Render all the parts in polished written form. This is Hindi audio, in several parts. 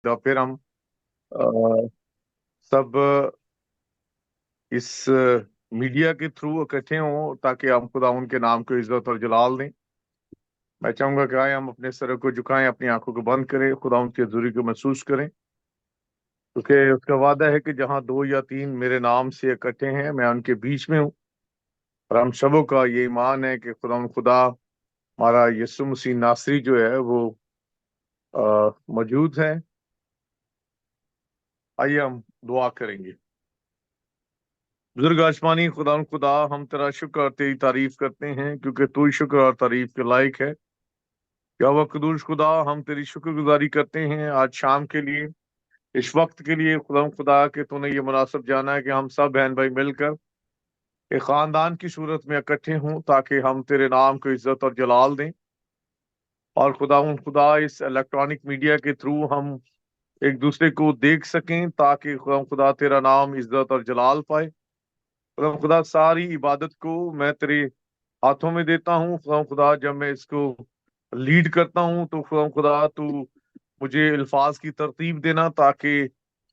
तो फिर हम अ, सब इस मीडिया के थ्रू इकट्ठे हों ताकि हम खुदा उनके नाम को इज्जत और जलाल दें। मैं चाहूंगा कि आए हम अपने सर को झुकाएं, अपनी आंखों को बंद करें, खुदा उनकी हजूरी को महसूस करें, क्योंकि उसका वादा है कि जहां दो या तीन मेरे नाम से इकट्ठे हैं मैं उनके बीच में हूँ। और हम सबों का ये ईमान है कि खुदा हमारा यीशु मसीह नासरी जो है वो मौजूद है। आइए हम दुआ करेंगे। बुजुर्ग आसमानी खुदा, हम तेरा शुक्र और तेरी तारीफ करते हैं, क्योंकि तू ही शुक्र और तारीफ के लायक है। या वह कदूस खुदा, हम तेरी शुक्रगुजारी करते हैं आज शाम के लिए, इस वक्त के लिए। खुदा कि तूने ये मुनासिब जाना है कि हम सब बहन भाई मिलकर एक खानदान की सूरत में इकट्ठे हों ताकि हम तेरे नाम को इज्जत और जलाल दें। और खुदा इस इलेक्ट्रॉनिक मीडिया के थ्रू हम एक दूसरे को देख सकें ताकि खुदा तेरा नाम इज्जत और जलाल पाए। खुदा सारी इबादत को मैं तेरे हाथों में देता हूँ। खुदा जब मैं इसको लीड करता हूँ तो खुदा तू मुझे अल्फाज की तरतीब देना ताकि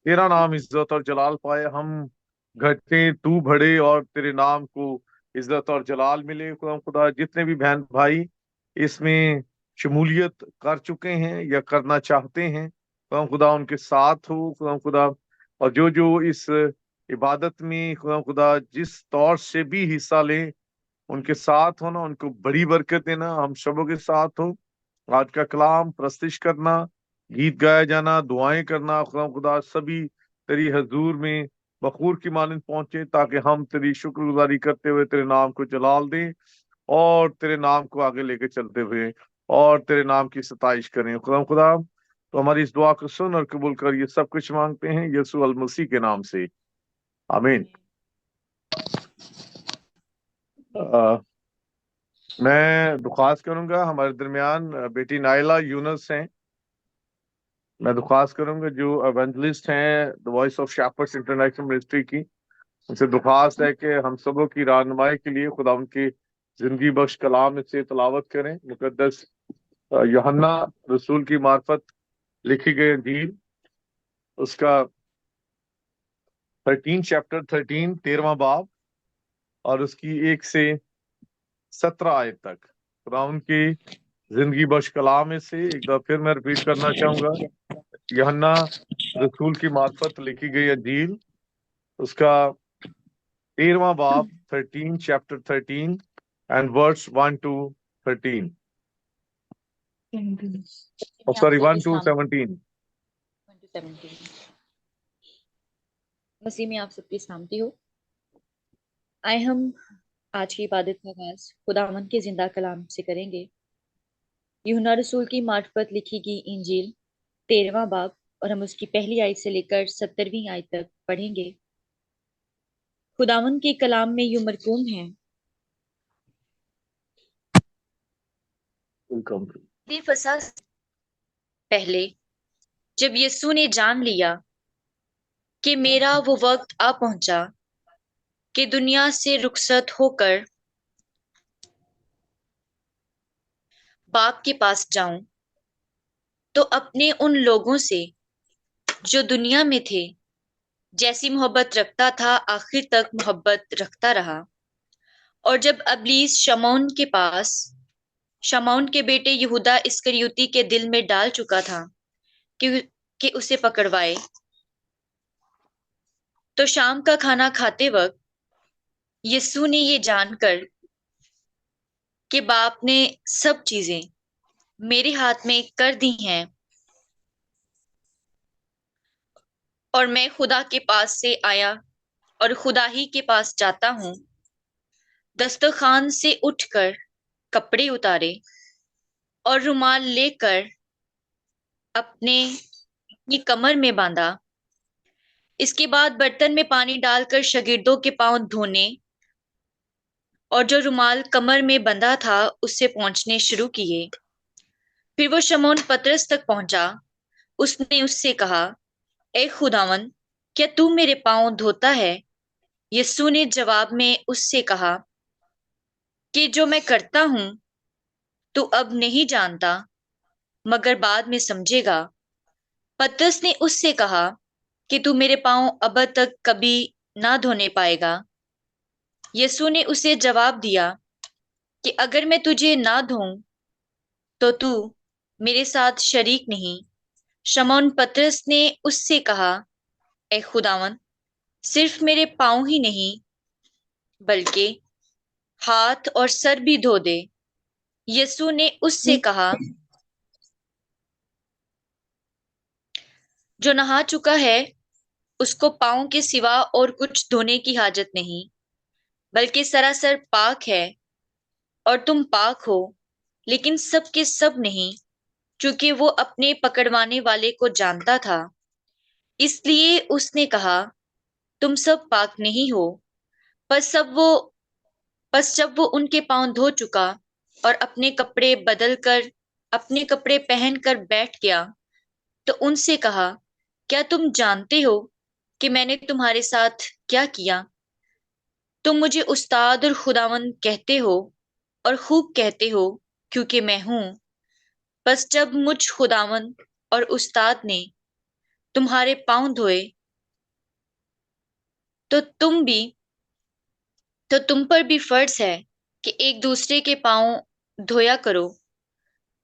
तेरा नाम इज्जत और जलाल पाए। हम घटे तू बढ़े और तेरे नाम को इज्जत और जलाल मिले। खुदा जितने भी बहन भाई इसमें शमूलियत कर चुके हैं या करना चाहते हैं, खुदा उनके साथ हो। खुदा और जो जो इस इबादत में खुदा जिस तौर से भी हिस्सा लें, उनके साथ होना, उनको बड़ी बरकत देना, हम सबों के साथ हो। आज का कलाम प्रस्तुत करना, गीत गाया जाना, दुआएं करना, खुदा सभी तेरी हजूर में बखूर की मानंद पहुंचे ताकि हम तेरी शुक्रगुजारी करते हुए तेरे नाम को जलाल दें और तेरे नाम को आगे लेके चलते हुए और तेरे नाम की सताइश करें। खुदा तो हमारी इस दुआ को सुन और कबूल कर, ये सब कुछ मांगते हैं यीशु अल मसीह के नाम से, आमीन। मैं दुखास्त करूंगा, हमारे दरमियान बेटी नाइला यूनस हैं। मैं दुखास्त करूंगा जो एवेंजलिस्ट हैं the voice of shepherds international ministry की, उनसे दुखास्त है कि हम सबों की रहनुमाई के लिए खुदा उनकी जिंदगी बख्श कलाम से तलावत करें। मुकद्दस यूहन्ना रसूल की मार्फत लिखी गई इंजील, उसका 13 13वां बाब और उसकी 1 से 17 आयत तक खुदा उनकी जिंदगी बख्श कलाम में से एक बार फिर मैं रिपीट करना चाहूंगा। यूहन्ना रसूल की मार्फत लिखी गई अंजील, उसका 13वां बाब 13 एंड वर्स 1 to 13, मैं आप सॉरी सबके 1 to 17। 17 मसीह में आप सबकी सलामती हो। आए हम आज की इबादत का आगाज खुदावंद के जिंदा कलाम से करेंगे। यूहन्ना रसूल की मार्फत लिखी गई इंजील 13वां बाब और हम उसकी पहली आयत से लेकर 70वीं आयत तक पढ़ेंगे। खुदावंद के कलाम में यूं मरकूम है, फसा पहले जब यीशु ने जान लिया कि मेरा वो वक्त आ पहुंचा कि दुनिया से रुखसत होकर बाप के पास जाऊं, तो अपने उन लोगों से जो दुनिया में थे जैसी मोहब्बत रखता था आखिर तक मोहब्बत रखता रहा। और जब अबलीस शमौन के बेटे यहूदा इस्करियोती के दिल में डाल चुका था कि उसे पकड़वाए, तो शाम का खाना खाते वक्त यीशु ने ये जानकर कि बाप ने सब चीजें मेरे हाथ में कर दी हैं और मैं खुदा के पास से आया और खुदा ही के पास जाता हूँ, दस्तरखान से उठकर कपड़े उतारे और रुमाल लेकर अपने अपनी कमर में बांधा। इसके बाद बर्तन में पानी डालकर शागिर्दों के पांव धोने और जो रुमाल कमर में बंधा था उससे पोंछने शुरू किए। फिर वो शमौन पतरस तक पहुंचा। उसने उससे कहा, ए खुदावन, क्या तू मेरे पांव धोता है? यीशु ने जवाब में उससे कहा कि जो मैं करता हूं तू अब नहीं जानता, मगर बाद में समझेगा। पतरस ने उससे कहा कि तू मेरे पांव अब तक कभी ना धोने पाएगा। यीशु ने उसे जवाब दिया कि अगर मैं तुझे ना धोऊं तो तू मेरे साथ शरीक नहीं। शमौन पतरस ने उससे कहा, ए खुदावन, सिर्फ मेरे पांव ही नहीं बल्कि हाथ और सर भी धो दे। यीशु ने उससे कहा, जो नहा चुका है उसको पांव के सिवा और कुछ धोने की हाजत नहीं, बल्कि सरासर पाक है। और तुम पाक हो, लेकिन सब के सब नहीं, क्योंकि वो अपने पकड़वाने वाले को जानता था। इसलिए उसने कहा, तुम सब पाक नहीं हो। बस सब वो बस जब वो उनके पांव धो चुका और अपने कपड़े पहनकर बैठ गया, तो उनसे कहा, क्या तुम जानते हो कि मैंने तुम्हारे साथ क्या किया? तुम मुझे उस्ताद और खुदावंद कहते हो, और खूब कहते हो, क्योंकि मैं हूं। बस जब मुझ खुदावंद और उस्ताद ने तुम्हारे पांव धोए, तो तुम पर भी फर्ज है कि एक दूसरे के पांव धोया करो।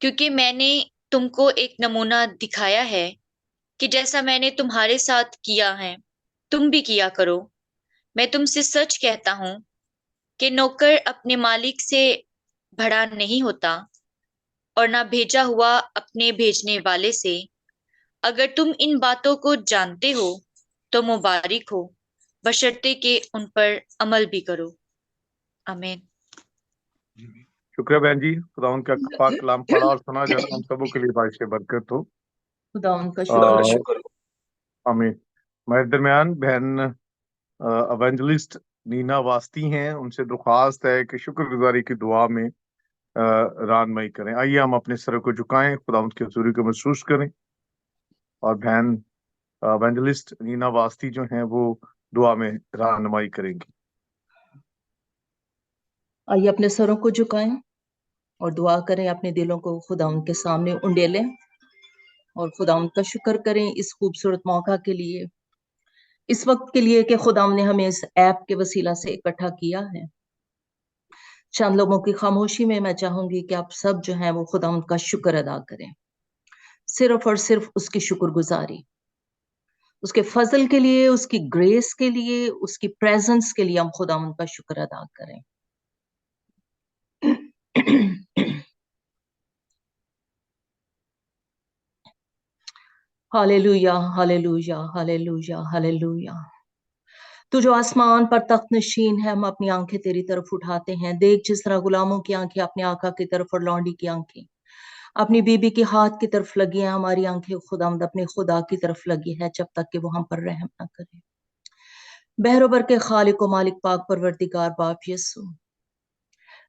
क्योंकि मैंने तुमको एक नमूना दिखाया है कि जैसा मैंने तुम्हारे साथ किया है, तुम भी किया करो। मैं तुमसे सच कहता हूं कि नौकर अपने मालिक से बड़ा नहीं होता, और ना भेजा हुआ अपने भेजने वाले से। अगर तुम इन बातों को जानते हो तो मुबारक हो, बशर्ते कि उन पर अमल भी करो। आमीन। शुक्रिया बहन जी, खुदा उनका पाक कलाम पढ़ा और सुना, जाना हम सबों के लिए बाइश बरकत हो। खुदा उनका आ, शुक्र हो। आमीन। हमारे दरमियान बहन एवेंजलिस्ट नीना वास्ती हैं, उनसे दरख्वास्त है कि शुक्रगुजारी की दुआ में रानमई करें। आइए हम अपने सर को झुकाएं, खुदा उनकी हजूरी को महसूस करें, और बहन एवेंजलिस्ट नीना वास्ती जो हैं वो दुआ में रहनुमाई करेंगी। आइए अपने सरों को झुकाएं और दुआ करें, अपने दिलों को खुदा उनके सामने उंडेलें और खुदा उनका शुक्र करें इस खूबसूरत मौका के लिए, इस वक्त के लिए कि खुदा ने हमें इस ऐप के वसीला से इकट्ठा किया है। चंद लोगों की खामोशी में मैं चाहूंगी कि आप सब जो हैं वो खुदा उनका शुक्र अदा करें, सिर्फ और सिर्फ उसकी शुक्रगुजारी, उसके फजल के लिए, उसकी ग्रेस के लिए, उसकी प्रेजेंस के लिए हम खुदा उनका शुक्र अदा करें। Hallelujah, hallelujah, hallelujah, hallelujah. तू जो आसमान पर तख्त नशीन है, हम अपनी आंखें तेरी तरफ उठाते हैं। देख जिस तरह गुलामों की आंखें अपने आका की तरफ और लौंडी की आंखें अपनी बीबी के हाथ की तरफ लगी हैं, हमारी आंखें खुदावंद अपने खुदा की तरफ लगी है, जब तक कि वो हम पर रहम ना करे। बहरोबर के खालिक व मालिक पाक परवरदिगार बाप यीशु,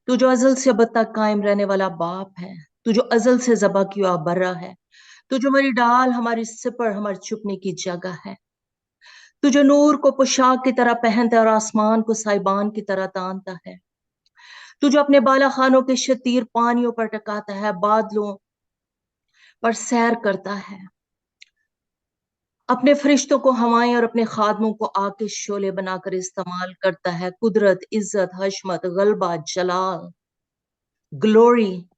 तू जो अजल से अब तक कायम रहने वाला बाप है, तू जो अजल से ज़बा किया बर्रा है, तू जो हमारी डाल, हमारी सिपर, हमारे छुपने की जगह है, तू जो नूर को पोशाक की तरह पहनता है और आसमान को साइबान की तरह तानता है, तू जो अपने बाला खानों के शतीर पानियों पर टकाता है, बादलों पर सैर करता है, अपने फरिश्तों को हवाएं और अपने खादमों को आग के शोले बनाकर इस्तेमाल करता है। कुदरत, इज्जत, हशमत, गलबा, जलाल, ग्लोरी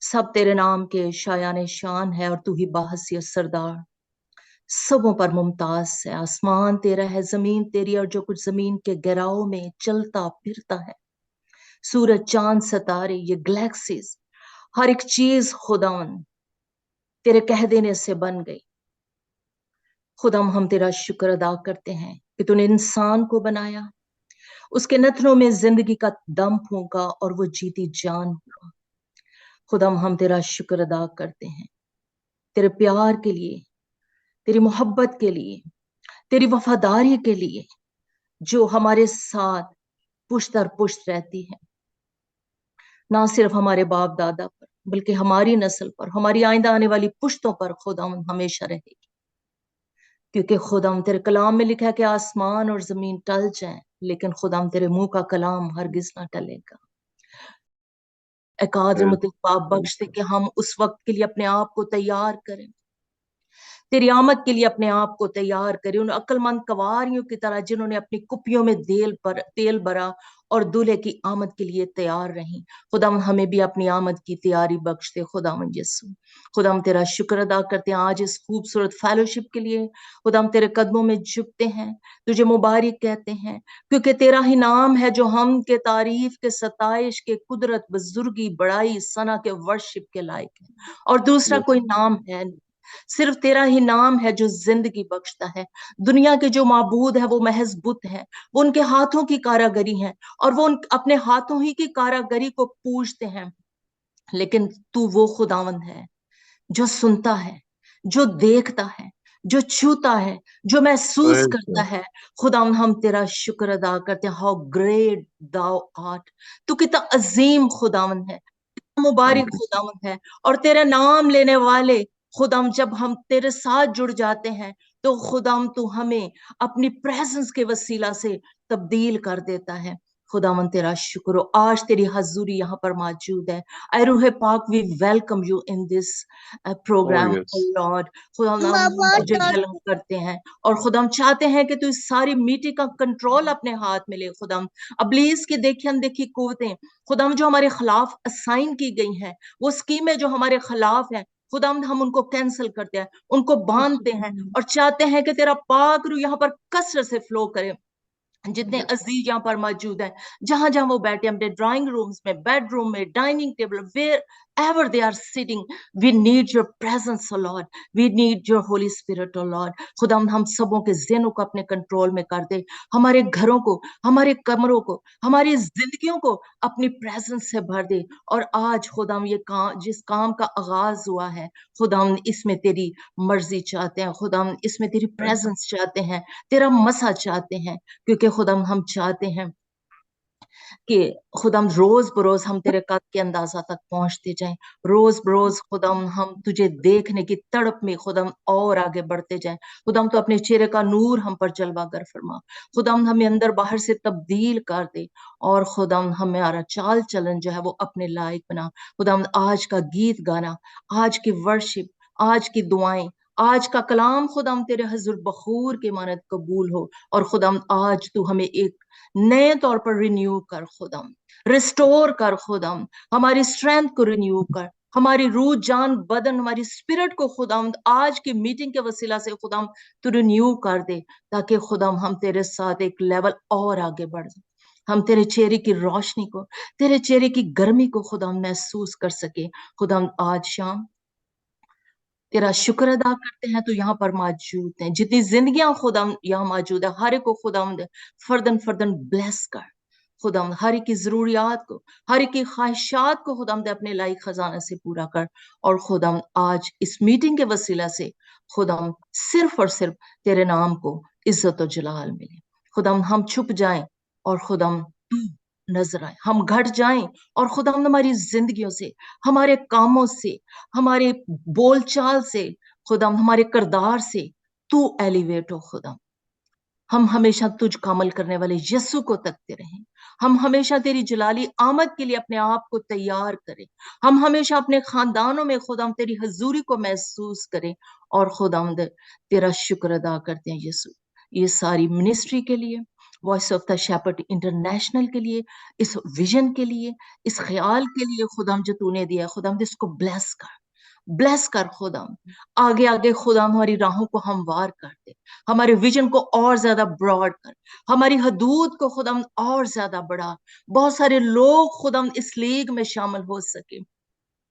सब तेरे नाम के शायान शान है, और तू ही बाहसी सरदार, सबों पर मुमताज है। आसमान तेरा है, जमीन तेरी, और जो कुछ जमीन के गहराओं में चलता फिरता है, सूरज, चांद, सितारे, ये गैलेक्सीज, हर एक चीज खुदावन तेरे कह देने से बन गई। खुदाम हम तेरा शुक्र अदा करते हैं कि तूने इंसान को बनाया, उसके नथनों में जिंदगी का दम फूंका और वो जीती जान हुआ। खुदाम हम तेरा शुक्र अदा करते हैं तेरे प्यार के लिए, तेरी मोहब्बत के लिए, तेरी वफादारी के लिए, जो हमारे साथ पुश्त दर पुश्त रहती है, ना सिर्फ हमारे बाप दादा पर बल्कि हमारी नस्ल पर, हमारी आइंदा आने वाली पुश्तों पर खुदा हमेशा रहेगी। क्योंकि खुदाम तेरे कलाम में लिखा है कि आसमान और जमीन टल जाएं, लेकिन खुदाम तेरे मुंह का कलाम हरगिज ना टलेगा। एकाद मुझे पाप बख्श दे कि हम उस वक्त के लिए अपने आप को तैयार करें, तेरी आमद के लिए अपने आप को तैयार करे, उन अक्लमंद कवारियों की तरह जिन्होंने अपनी कुपियों में तेल भरा और दूल्हे की आमद के लिए तैयार रही। खुदाम हमें भी अपनी आमद की तैयारी बख्श दे खुदाम यीशु। खुदाम तेरा शुक्र अदा करते हैं आज इस खूबसूरत फेलोशिप के लिए। खुदाम तेरे कदमों में झुकते हैं, तुझे मुबारक कहते हैं, क्योंकि तेरा ही नाम है जो हम के तारीफ के, सताइश के, कुदरत, बुजुर्गी, बड़ाई, सना के, वर्शिप के लायक है। और दूसरा Yes. कोई नाम है नहीं, सिर्फ तेरा ही नाम है जो जिंदगी बख्शता है। दुनिया के जो माबूद है वो महज बुत है, वो उनके हाथों की कारागरी है और वो अपने हाथों ही की कारागरी को पूजते हैं। लेकिन तू वो खुदावंद है जो सुनता है, जो देखता है, जो छूता है, जो महसूस Praise करता God. है। खुदावंद हम तेरा शुक्र अदा करते हैं। हाउ ग्रेट दाउ आर्ट, तू कितना अजीम खुदावंद है, Thank मुबारक you. खुदावंद है। और तेरे नाम लेने वाले खुदाम, जब हम तेरे साथ जुड़ जाते हैं तो खुदाम तू हमें अपनी प्रेजेंस के वसीला से तब्दील कर देता है। खुदावन तेरा शुक्र हो, आज तेरी हजूरी यहाँ पर मौजूद है। आई रूह पाक, we welcome you in this Oh, program yes. Lord. खुदा हम तुझे वेलकम करते हैं और खुदाम चाहते हैं कि तू इस सारी मीटिंग का कंट्रोल अपने हाथ में ले। खुदाम अबलीस की देखी अनदेखी कुव्वतें खुदाम जो हमारे खिलाफ असाइन की गई हैं, वो स्कीमें जो हमारे खिलाफ हैं, खुदाम हम उनको कैंसिल करते हैं, उनको बांधते हैं और चाहते हैं कि तेरा पाक रूह यहाँ पर कसरत से फ्लो करे। जितने अजीज यहाँ पर मौजूद हैं, जहां जहां वो बैठे, अपने ड्राइंग रूम्स में, बेडरूम में, dining table, wherever they are sitting, we need your presence O Lord, we need your Holy Spirit O Lord. खुदा हम सबों के ज़हनों को अपने कंट्रोल में कर दे, हमारे घरों को, हमारे कमरों को, हमारी जिंदगियों को अपनी प्रेजेंस से भर दे। और आज खुदा ये काम, जिस काम का आगाज हुआ है खुदा, इसमें तेरी मर्जी चाहते हैं खुदा, इसमें तेरी प्रेजेंस चाहते हैं, तेरा मसा चाहते हैं, क्योंकि खुदाम हम चाहते हैं कि खुदाम रोज बरोज हम तेरे कद के अंदाजा तक पहुंचते जाएं, रोज बरोज खुदाम हम तुझे देखने की तड़प में खुदाम और आगे बढ़ते जाएं। खुदाम तो अपने चेहरे का नूर हम पर जलवागर फरमा, खुदाम हमें अंदर बाहर से तब्दील कर दे और खुदाम हमारा चाल चलन जो है वो अपने लायक बना। खुदाम आज का गीत गाना, आज की वर्शिप, आज की दुआएं, आज का कलाम खुदाम तेरे हजूर बखूर के मानद कबूल हो। और खुदाम आज तू हमें एक नए तौर पर रिन्यू कर खुदाम, रिस्टोर कर खुदाम, हमारी स्ट्रेंथ को रिन्यू कर, हमारी रूह, जान, बदन, हमारी स्पिरिट को खुदाम आज की मीटिंग के वसीला से खुदाम तू रिन्यू कर दे, ताकि खुदाम हम तेरे साथ एक लेवल और आगे बढ़ जाए, हम तेरे चेहरे की रोशनी को, तेरे चेहरे की गर्मी को खुदाम महसूस कर सके। खुदाम आज शाम तेरा शुक्र अदा करते हैं, तो यहाँ पर मौजूद हैं जितनी जिंदगियां खुदाम यहाँ मौजूद है, हर एक को खुदाम फर्दन फर्दन ब्लेस कर खुदाम, हर एक की जरूरियात को, हर एक की ख्वाहिशात को खुदाम अपने लायक खजाना से पूरा कर। और खुदाम आज इस मीटिंग के वसीला से खुदाम सिर्फ और सिर्फ तेरे नाम को इज्जत और जलाल मिले। खुदाम हम छुप जाएं और खुदाम तू नजर आए, हम घट जाएं और खुदाम हमारी जिंदगियों से, हमारे कामों से, हमारे बोलचाल से, खुदाम हमारे किरदार से तू एलिवेट हो खुदाम। हम हमेशा तुझ का अमल करने वाले यीशु को तकते रहें, हम हमेशा तेरी जलाली आमद के लिए अपने आप को तैयार करें, हम हमेशा अपने खानदानों में खुदाम तेरी हजूरी को महसूस करें। और खुदाम तेरा शुक्र अदा करते हैं यीशु, ये सारी मिनिस्ट्री के लिए, Voice of the Shepherd International के लिए, इस विजन के लिए, इस ख्याल के लिए खुदाम जो तूने दिया, खुदाम इसको ब्लेस कर, ब्लेस कर खुदाम। आगे आगे खुदाम हमारी राहों को हमवार कर दे, हमारे विजन को और ज्यादा ब्रॉड कर, हमारी हदूद को खुदाम और ज्यादा बढ़ा, बहुत सारे लोग खुदाम इस लीग में शामिल हो सके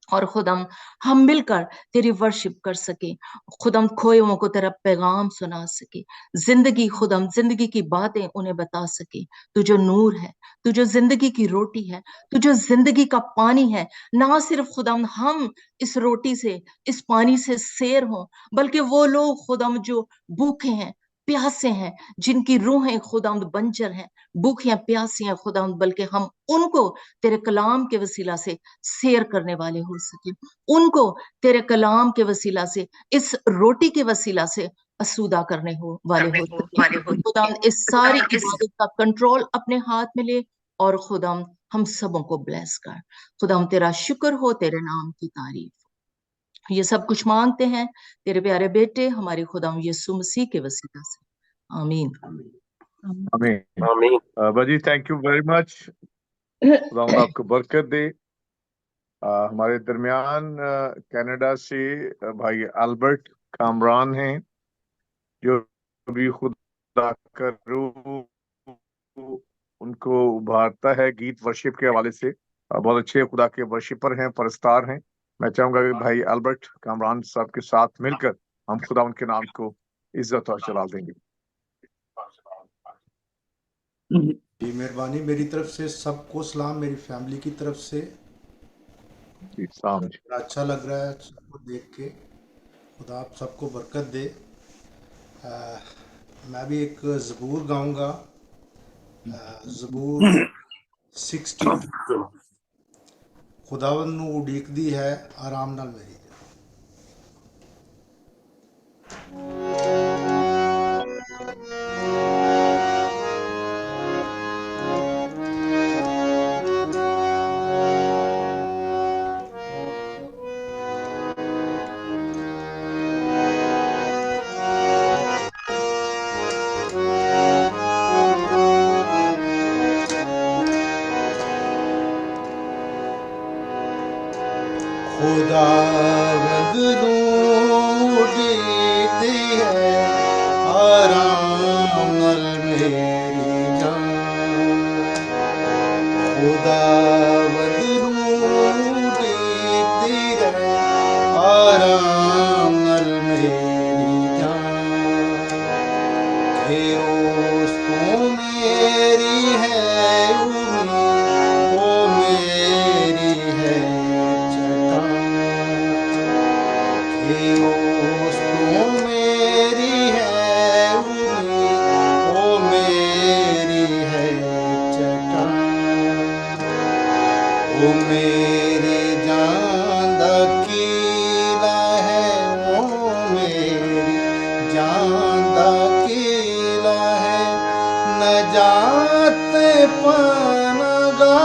और खुदाम हम मिलकर तेरी वर्शिप कर सके, खुदाम खोए हुओं को तेरा पैगाम सुना सके, जिंदगी खुदाम जिंदगी की बातें उन्हें बता सके। तू जो नूर है, तू जो जिंदगी की रोटी है, तू जो जिंदगी का पानी है, ना सिर्फ खुदाम हम इस रोटी से, इस पानी से सैर हों, बल्कि वो लोग खुदाम जो भूखे हैं, प्यासे हैं, जिनकी रूहें खुदाम बंजर हैं, भूखे हैं, प्यासी हैं खुदाम, बल्कि हम उनको तेरे कलाम के वसीला से शेयर करने वाले हो सके, उनको तेरे कलाम के वसीला से, इस रोटी के वसीला से असूदा करने वाले हो सके। खुदा इस सारी इबादत का कंट्रोल अपने हाथ में ले और खुदा हम सबों को ब्लेस कर। खुदा तेरा शुक्र हो, तेरे नाम की तारीफ। ये सब कुछ मांगते हैं तेरे प्यारे बेटे हमारे खुदा यीशु मसीह के वसीला से, आमीन। आमीन। आमीन। बाजी थैंक यू वेरी मच। खुदावंद आपको बरकत दे। हमारे दरमियान कनाडा से भाई अल्बर्ट कामरान हैं, जो अभी खुदा का रूह उनको उभारता है गीत वर्शिप के हवाले से। बहुत अच्छे खुदा के वर्शिपर हैं, परस्तार हैं। मैं चाहूंगा कि भाई अल्बर्ट कामरान साहब के साथ मिलकर हम खुदा उनके नाम को इज्जत और जलाल देंगे। जी मेहरबानी, मेरी तरफ से सबको सलाम, मेरी फैमिली की तरफ से। जी, सलाम जी। बड़ा अच्छा लग रहा है सबको देख के। खुदा आप सबको बरकत दे। मैं भी एक ज़बूर गाऊंगा, ज़बूर 62। खुदावन नू उड़ीकदी है आराम नाल मेरी। खुदावंद नू उड़ीकदी है आराम नाल मेरी जान। खुदावंद नू उड़ीकदी है आराम नाल मेरी जान। कि उस तू मेरी है उम्मीद, ओ मेरी है चट्टान। कि उस तू मेरी है उम्मीद, ओ मेरी है चट्टान। ओ मेरी जान दा कीला है, ओ मेरी जान दा कीला है। नजात पनागा,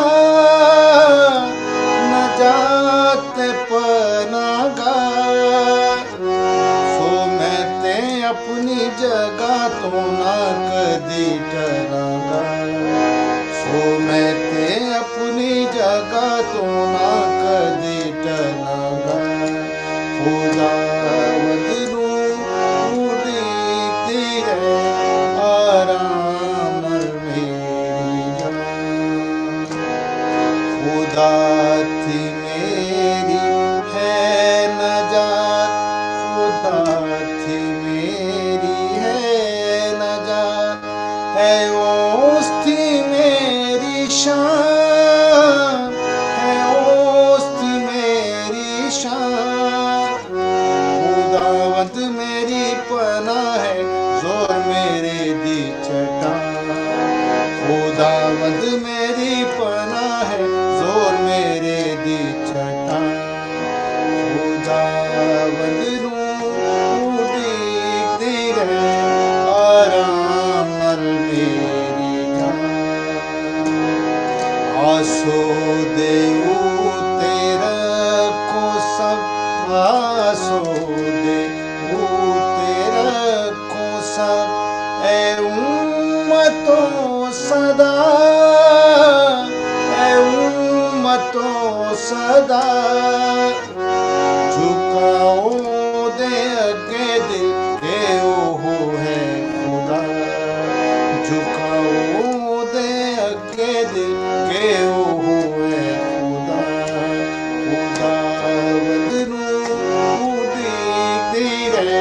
नजात पनागा। सो मैं ते अपनी जगह तो ना कदी टरांगा। सो मैं ते अपनी जगह तो ना कदी टरांगा। खुदावंद नू उड़ीकदी है आराम नाल मेरी जान। खुदा थी मेरी है नजात, खुदा थी मेरी है नजात। है ओस थी मेरी शान, है ओस थी मेरी शान। खुदावंद मेरी पनाह है, जोर मेरे दी चट्टान। खुदावंद मेरी पनाह है, जोर मेरे दी चट्टान। खुदावंद नू उड़ीकदी है आराम नाल मेरी जान। आसो दे तेरा को सब, आसो दे तेरा को सब। ए उम्मतों सदा, ए उम्मतों सदा। झुकाओ दे अगे दिल के ओहो है खुदा। झुकाओ दे अगे दिल के ओहो है खुदा। खुदावंद नू उड़ीकदी है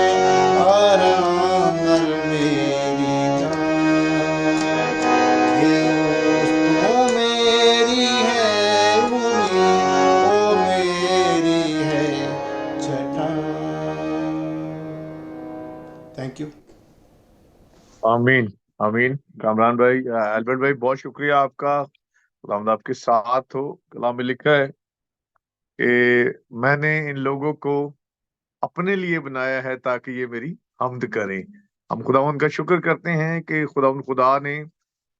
आराम नाल मेरी जान। कि उस तू मेरी है उम्मीद, ओ मेरी है चट्टान। Thank you. आमीन आमीन। कामरान भाई, अल्बर्ट भाई, बहुत शुक्रिया आपका। खुदावंद आपके साथ हो। कलाम में लिखा है कि मैंने इन लोगों को अपने लिए बनाया है ताकि ये मेरी हम्द करें। हम खुदावंद का शुक्र करते हैं कि खुदा ने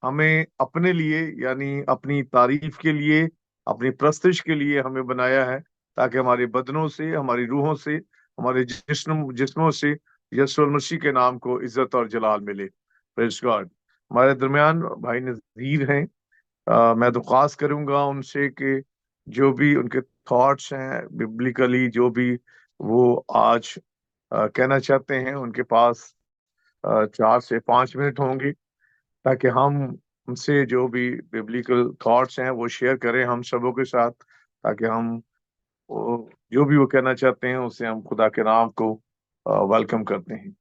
हमें अपने लिए, यानी अपनी तारीफ के लिए, अपनी प्रस्तुति के लिए हमें बनाया है ताकि हमारे बदनों से, हमारी रूहों से, हमारे जिस्मों से यीशु मसीह के नाम को इज्जत और जलाल मिले। Praise God. हमारे दरमियान भाई नज़ीर हैं। मैं दरख्वास्त करूंगा उनसे कि जो भी उनके थॉट्स हैं बिब्लिकली, जो भी वो आज कहना चाहते हैं, उनके पास 4 से 5 मिनट होंगे, ताकि हम उनसे जो भी बिब्लिकल थॉट्स हैं वो शेयर करें हम सबों के साथ, ताकि हम जो भी वो कहना चाहते हैं उससे हम खुदा के नाम को वेलकम करते हैं।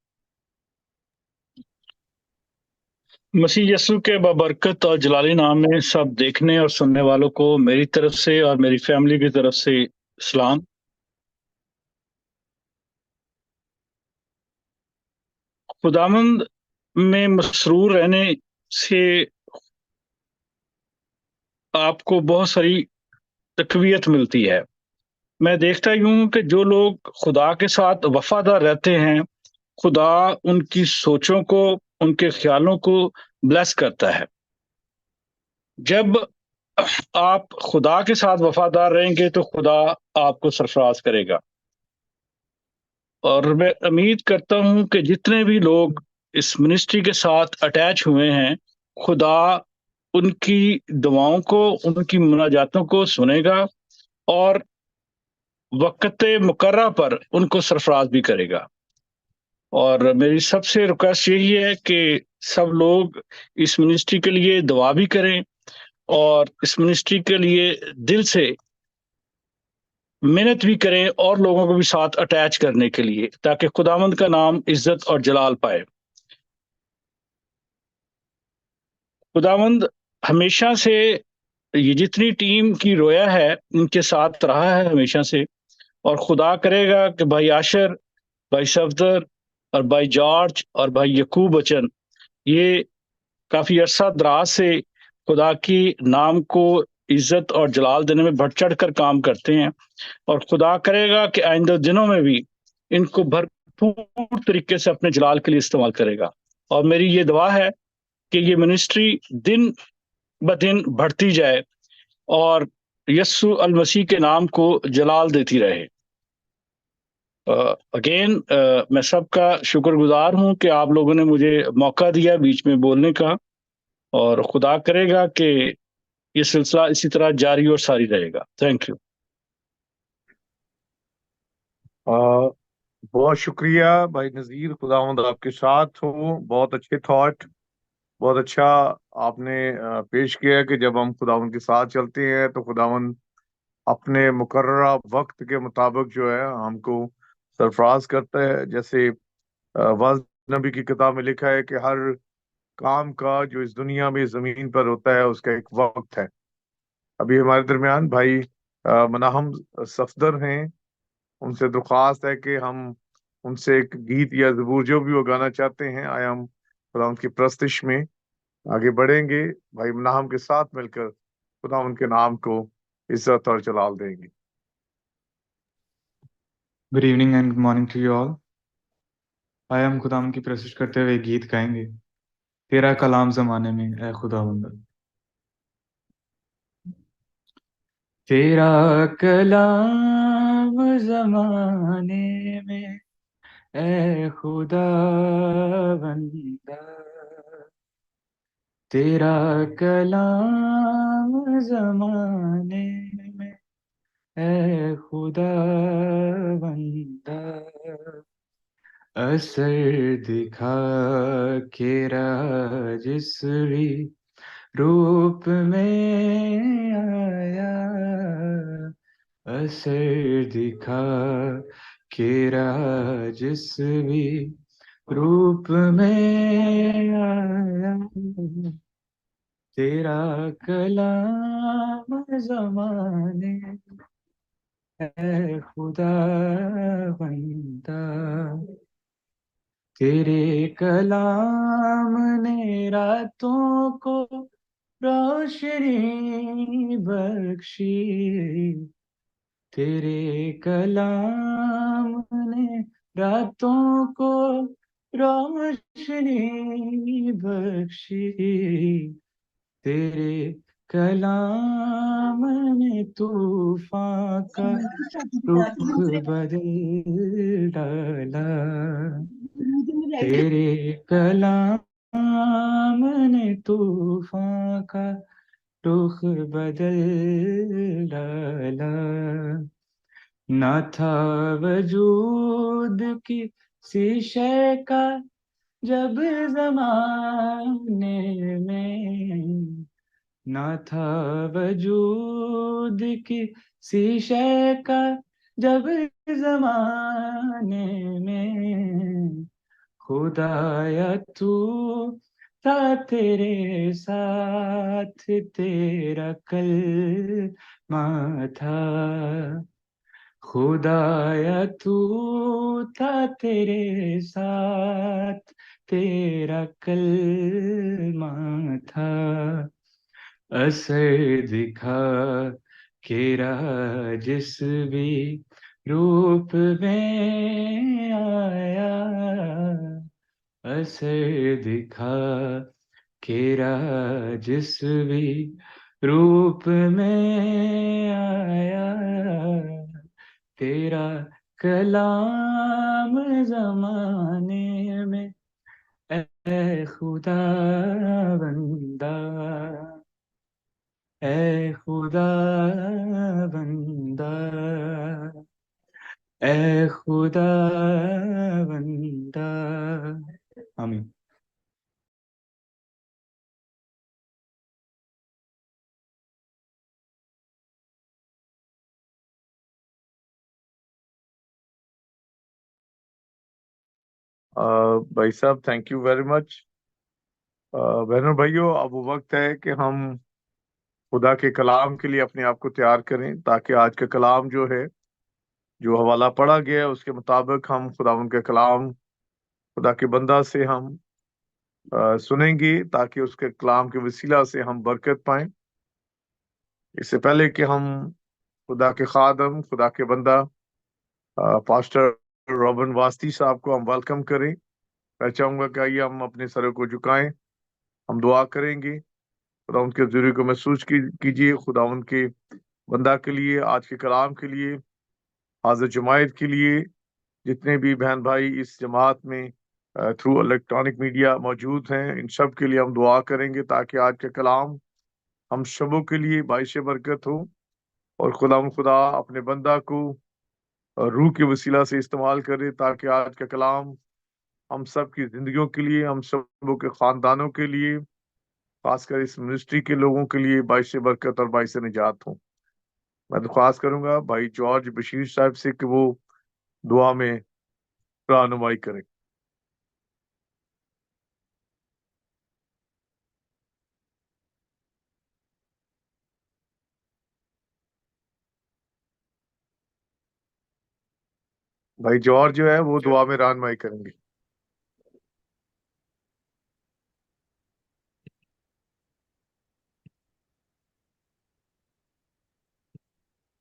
मसीह यस्सु के बबरकत और जलाली नाम में सब देखने और सुनने वालों को मेरी तरफ से और मेरी फैमिली की तरफ से सलाम। खुदावंद में मसरूर रहने से आपको बहुत सारी तकवीयत मिलती है। मैं देखता ही हूँ कि जो लोग खुदा के साथ वफादार रहते हैं, खुदा उनकी सोचों को, उनके ख्यालों को ब्लेस करता है। जब आप खुदा के साथ वफादार रहेंगे तो खुदा आपको सरफराज करेगा। और मैं उम्मीद करता हूं कि जितने भी लोग इस मिनिस्ट्री के साथ अटैच हुए हैं, खुदा उनकी दुआओं को, उनकी मुनाजातों को सुनेगा और वक्त मुकर्रा पर उनको सरफराज भी करेगा। और मेरी सबसे रिक्वेस्ट यही है कि सब लोग इस मिनिस्ट्री के लिए दुआ भी करें और इस मिनिस्ट्री के लिए दिल से मेहनत भी करें और लोगों को भी साथ अटैच करने के लिए, ताकि खुदावंद का नाम इज्जत और जलाल पाए। खुदावंद हमेशा से ये जितनी टीम की रोया है इनके साथ रहा है हमेशा से, और खुदा करेगा कि भाई आशर, भाई सफदर और भाई जॉर्ज और भाई यकूब बचन ये काफी अरसा दराज से खुदा की नाम को इज्जत और जलाल देने में बढ़ चढ़ कर काम करते हैं, और खुदा करेगा कि आइंदा दिनों में भी इनको भरपूर तरीके से अपने जलाल के लिए इस्तेमाल करेगा। और मेरी ये दुआ है कि ये मिनिस्ट्री दिन ब दिन बढ़ती जाए और यस्सु अल मसीह के नाम को जलाल देती रहे। अगेन मैं सबका शुक्रगुजार हूं कि आप लोगों ने मुझे मौका दिया बीच में बोलने का, और खुदा करेगा कि ये सिलसिला इसी तरह जारी और सारी रहेगा। Thank you. बहुत शुक्रिया भाई नज़ीर, खुदावंद आपके साथ हो। बहुत अच्छे थॉट, बहुत अच्छा आपने पेश किया कि जब हम खुदावंद के साथ चलते हैं तो खुदावंद अपने मुकर्ररा वक्त के मुताबिक जो है हमको सरफराज करता है। जैसे वाज नबी की किताब में लिखा है कि हर काम का जो इस दुनिया में, जमीन पर होता है, उसका एक वक्त है। अभी हमारे दरमियान भाई मनाहम सफदर हैं। उनसे दरख्वास्त है कि हम उनसे एक गीत या ज़बूर जो भी वो गाना चाहते हैं, आया हम खुदा उनकी प्रस्तिश में आगे बढ़ेंगे। भाई मनाहम के साथ मिलकर खुदा उनके नाम को इज्जत और जलाल देंगे। Good evening and good morning to you all. आए हम खुदाम की प्रस्तुत करते हुए गीत गाएंगे, तेरा कलाम जमाने में ए खुदावंद। तेरा कलाम जमाने में ए खुदावंदा, तेरा कलाम जमाने में ए खुदावंदा, असर दिखा के जिस भी रूप में आया, असर दिखा के जिस भी रूप में आया, तेरा कलाम जमाने है खुदा बंदा, तेरे कलाम ने रातों को रोशनी बख्शी, तेरे कलाम ने रातों को रोशनी बख्शी, तेरे कलाम ने तूफान का रुख बदल डाला, तेरे कलाम ने तूफान का रुख बदल डाला। ना था वजूद किसी शय का जब जमाने में, ना था वजूद किसी शय का जब जमाने में, खुदाया तू था तेरे साथ, तेरा कलमा था। खुदाया तू था तेरे साथ, तेरा कलमा था। असर दिखा केरा जिस भी रूप में आया, असर दिखा केरा जिस भी रूप में आया, तेरा कलाम जमाने में ए खुदा बंदा, ए खुदा बंदा, ए खुदा बंदा। आमीन। भाई साहब थैंक यू वेरी मच। बहनों भाइयों, अब वो वक्त है कि हम खुदा के कलाम के लिए अपने आप को तैयार करें, ताकि आज का कलाम जो है, जो हवाला पढ़ा गया है, उसके मुताबिक हम खुदा के कलाम खुदा के बंदा से हम सुनेंगे, ताकि उसके कलाम के वसीला से हम बरकत पाएं। इससे पहले कि हम खुदा के खादम, खुदा के बंदा पास्टर रॉबिन वास्ती साहब को हम वेलकम करें, मैं चाहूंगा कि आइए हम अपने सरों को झुकाएं, हम दुआ करेंगे। खुदा उनके ज़रूरी को महसूस कीजिए। खुदा उनके बंदा के लिए, आज के कलाम के लिए, हाजिर जमायत के लिए, जितने भी बहन भाई इस जमात में थ्रू इलेक्ट्रॉनिक मीडिया मौजूद हैं, इन सब के लिए हम दुआ करेंगे, ताकि आज का कलाम हम सबों के लिए बाइश बरकत हो, और खुदा अपने बंदा को रूह के वसीला से इस्तेमाल करे, ताकि आज का कलाम हम सब की जिंदगियों के लिए, हम सबों के खानदानों के लिए, खासकर इस मिनिस्ट्री के लोगों के लिए बाइश बरकत और बाइश निजात हो। मैं दरख्वास्त करूंगा भाई जॉर्ज बशीर साहब से कि वो दुआ में रहनुमाई करें। भाई जॉर्ज जो है वो दुआ में रहनुमाई करेंगे।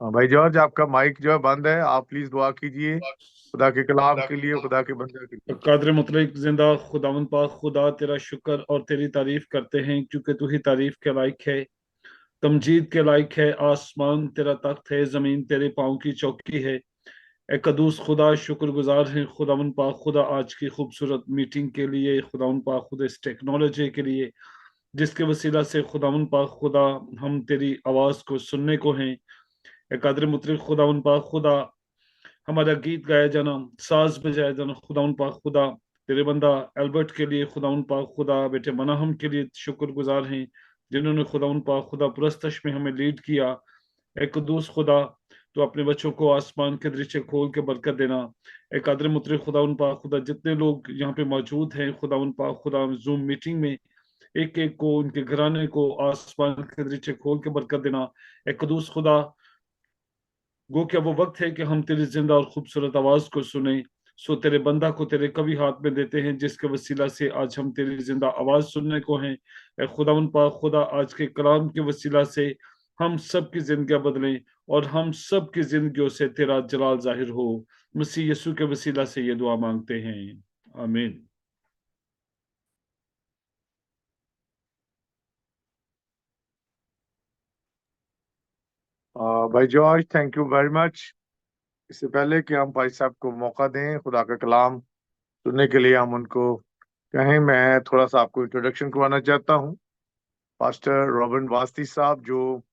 हाँ भाई जॉर्ज, आपका माइक जो है बंद है, आप प्लीज दुआ कीजिए खुदा के कलाम के लिए, खुदा के बंदे के लिए। कादर मुतलक जिंदा खुदावन पाक खुदा, तेरा शुक्र और तेरी तारीफ करते हैं, क्योंकि तू ही तारीफ के लायक है, तमजीद के लायक है। आसमान तेरा तख्त है, जमीन तेरे पाँव की चौकी है। ए कदूस खुदा, शुक्रगुजार हैं खुदावन पाक खुदा आज की खूबसूरत मीटिंग के लिए, खुदावन पाक खुदा इस टेक्नोलॉजी के लिए, जिसके वसीला से खुदावन पाक खुदा हम तेरी आवाज़ को सुनने को हैं। ए कादर मुतलक खुदावन पाक खुदा, हमारा गीत गाया जाना, साज बजाया जाना, खुदावन पाक खुदा तेरे बंदा एल्बर्ट के लिए, खुदावन पाक खुदा बेटे मनाहम के लिए शुक्रगुजार हैं, जिन्होंने खुदावन पाक खुदा पुरस्तश में हमें लीड किया। ए कुदूस खुदा, तो अपने बच्चों को आसमान के दृश्य खोल के बरकत देना। ए कादर मुतरे खुदा उन पाक खुदा, जितने लोग यहाँ पे मौजूद हैं खुदा उन पाक खुदा जूम मीटिंग में, एक एक को, उनके घराने को आसमान के दृश्य खोल के बरकत देना। ए कुदूस खुदा, गो क्या वो वक्त है कि हम तेरी जिंदा और खूबसूरत आवाज को सुने। सो तेरे बंदा को तेरे कभी हाथ में देते हैं, जिसके वसीला से आज हम तेरी जिंदा आवाज सुनने को हैं। ए खुदा उन पाक खुदा, आज के कलाम के वसीला से हम सब की जिंदगियां बदलें, और हम सब की जिंदगियों से तेरा जलाल जाहिर हो। मसीह यीशु के वसीला से ये दुआ मांगते हैं, आमीन। भाई George, thank you very much. इससे पहले कि हम भाई साहब को मौका दें खुदा का कलाम सुनने के लिए, हम उनको कहें, मैं थोड़ा सा आपको इंट्रोडक्शन करवाना चाहता हूँ। पास्टर रॉबिन वास्ती साहब, जो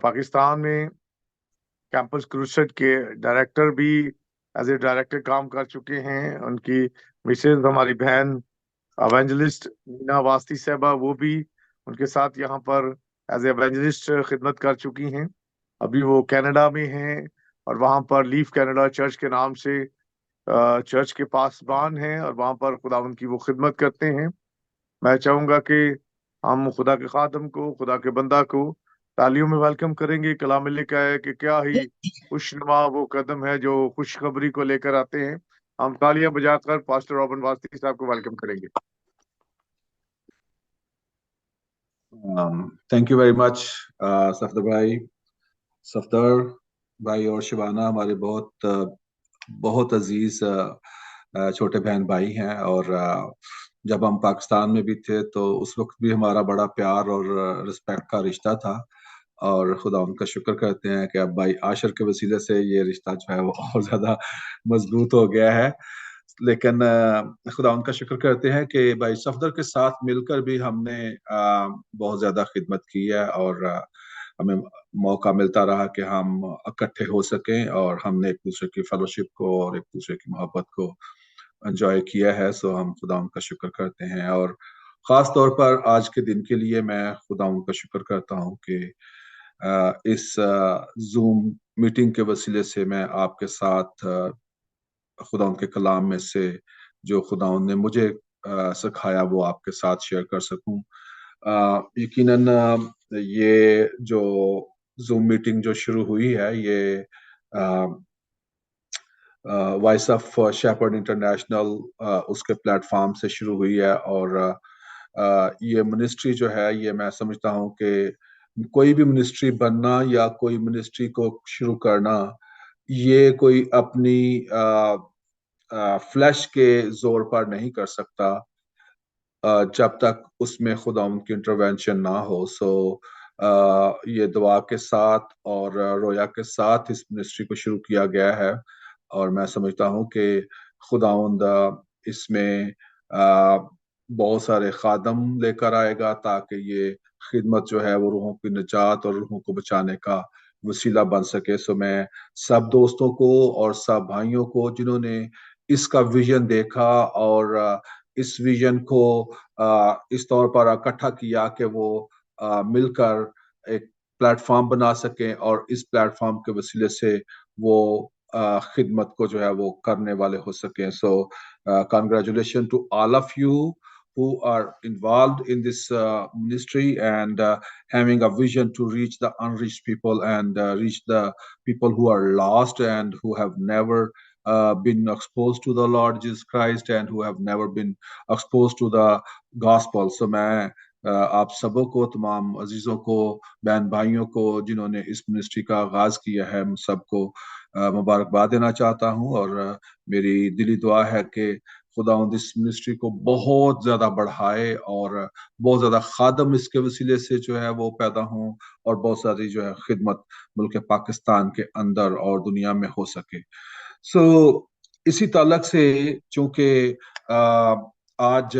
पाकिस्तान में कैंपस क्रूसेड के डायरेक्टर भी एज ए डायरेक्टर काम कर चुके हैं। उनकी मिसेज, हमारी बहन एवेंजलिस्ट मीना वास्ती साहबा, वो भी उनके साथ यहाँ पर एज एवेंजलिस्ट खिदमत कर चुकी हैं। अभी वो कनाडा में हैं और वहाँ पर लीफ कनाडा चर्च के नाम से चर्च के पासबान हैं और वहाँ पर खुदा उनकी वो खिदमत करते हैं। मैं चाहूँगा कि हम खुदा के खादम को, खुदा के बंदा को तालियों में वेलकम करेंगे। कलाम में लिखा है कि क्या ही खुशनुमा वो कदम है जो खुशखबरी को लेकर आते हैं। हम तालियां बजाकर पास्टर रॉबिन वास्ती साहब को वेलकम करेंगे। Thank you very much Safdar भाई, सफदर भाई और शिवाना हमारे बहुत अजीज छोटे बहन भाई हैं। और जब हम पाकिस्तान में भी थे तो उस वक्त भी हमारा बड़ा प्यार और रिस्पेक्ट का रिश्ता था। और खुदा उनका शुक्र करते हैं कि अब भाई आशर के वसीले से ये रिश्ता जो है वो और ज्यादा मजबूत हो गया है। लेकिन खुदा उनका शुक्र करते हैं कि भाई सफदर के साथ मिलकर भी हमने बहुत ज्यादा खिदमत की है और हमें मौका मिलता रहा कि हम इकट्ठे हो सकें और हमने एक दूसरे की फेलोशिप को और एक दूसरे की मोहब्बत को एंजॉय किया है। सो हम खुदा उनका शुक्र करते हैं। और खास तौर पर आज के दिन के लिए मैं खुदा उनका शुक्र करता हूँ कि इस जूम मीटिंग के वसीले से मैं आपके साथ खुदा उनके कलाम में से जो खुदा ने मुझे सिखाया वो आपके साथ शेयर कर सकूं। यकीनन ये जो जूम मीटिंग जो शुरू हुई है ये वॉइस ऑफ शेपर्ड इंटरनेशनल उसके प्लेटफॉर्म से शुरू हुई है। और ये मिनिस्ट्री जो है ये मैं समझता हूँ कि कोई भी मिनिस्ट्री बनना या कोई मिनिस्ट्री को शुरू करना ये कोई अपनी फ्लैश के जोर पर नहीं कर सकता जब तक उसमें खुदा उनकी इंटरवेंशन ना हो। सो ये दुआ के साथ और रोया के साथ इस मिनिस्ट्री को शुरू किया गया है। और मैं समझता हूँ कि खुदावंद इसमें बहुत सारे खादम लेकर आएगा ताकि ये खिदमत जो है वो रूहों की निजात और रूहों को बचाने का वसीला बन सके। सो मैं सब दोस्तों को और सब भाइयों को जिन्होंने इसका विजन देखा और इस विजन को इस तौर पर इकट्ठा किया कि वो मिलकर एक प्लेटफॉर्म बना सकें और इस प्लेटफॉर्म के वसीले से वो खिदमत को जो है वो करने वाले हो सकें। सो congratulations to all of you who are involved in this ministry and having a vision to reach the unreached people and reach the people who are lost and who have never been exposed to the Lord Jesus Christ and who have never been exposed to the gospel. So मैं आप सबों को, तमाम अजीजों को, बहन भाइयों को जिन्होंने इस मिनिस्ट्री का आगाज किया है, हम सबको मुबारकबाद देना चाहता हूं। और मेरी दिली दुआ है कि खुदा इस मिनिस्ट्री को बहुत ज्यादा बढ़ाए और बहुत ज्यादा खादम इसके वसीले से जो है वो पैदा हों और बहुत सारी जो है खिदमत मुल्क पाकिस्तान के अंदर और दुनिया में हो सके। सो इसी ताल्लुक से चूंकि आज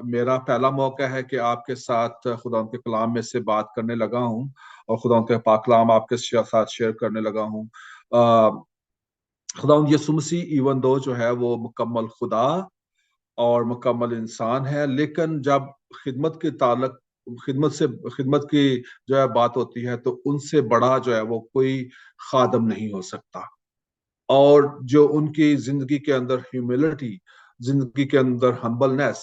मेरा पहला मौका है कि आपके साथ खुदा के कलाम में से बात करने लगा हूं और खुदा के पाक कलाम आपके साथ शेयर करने लगा हूं। खुदा यसु मसीह इवन दो जो है वो मुकम्मल खुदा और मुकम्मल इंसान है, लेकिन जब खिदमत के ताल्लुक खिदमत की जो है बात होती है तो उनसे बड़ा जो है वो कोई खादम नहीं हो सकता। और जो उनकी जिंदगी के अंदर ह्यूमिलिटी, जिंदगी के अंदर हम्बलनेस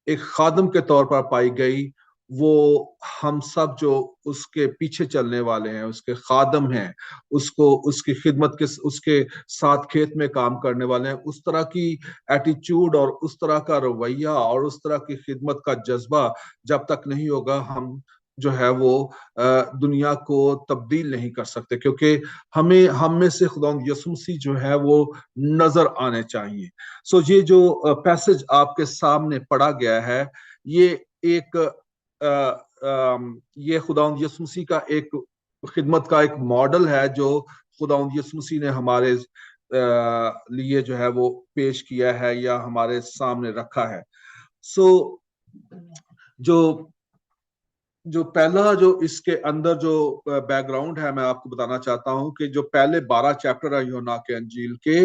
एक खादम के तौर पर पाई गई, वो हम सब जो उसके पीछे चलने वाले हैं, उसके खादम हैं, उसको उसकी खिदमत के उसके साथ खेत में काम करने वाले हैं, उस तरह की एटीट्यूड और उस तरह का रवैया और उस तरह की खिदमत का जज्बा जब तक नहीं होगा, हम जो है वो दुनिया को तब्दील नहीं कर सकते। क्योंकि हमें हम में से खुदा यसु मसीह जो है वो नजर आने चाहिए। सो ये जो पैसेज आपके सामने पढ़ा गया है ये एक ये खुदा यसु मसीह का एक खिदमत का एक मॉडल है जो खुदावंद यीशु मसीह ने हमारे लिए जो है वो पेश किया है या हमारे सामने रखा है। सो जो जो पहला जो इसके अंदर जो बैकग्राउंड है मैं आपको बताना चाहता हूं कि जो पहले 12 चैप्टर है यूहन्ना के अंजील के,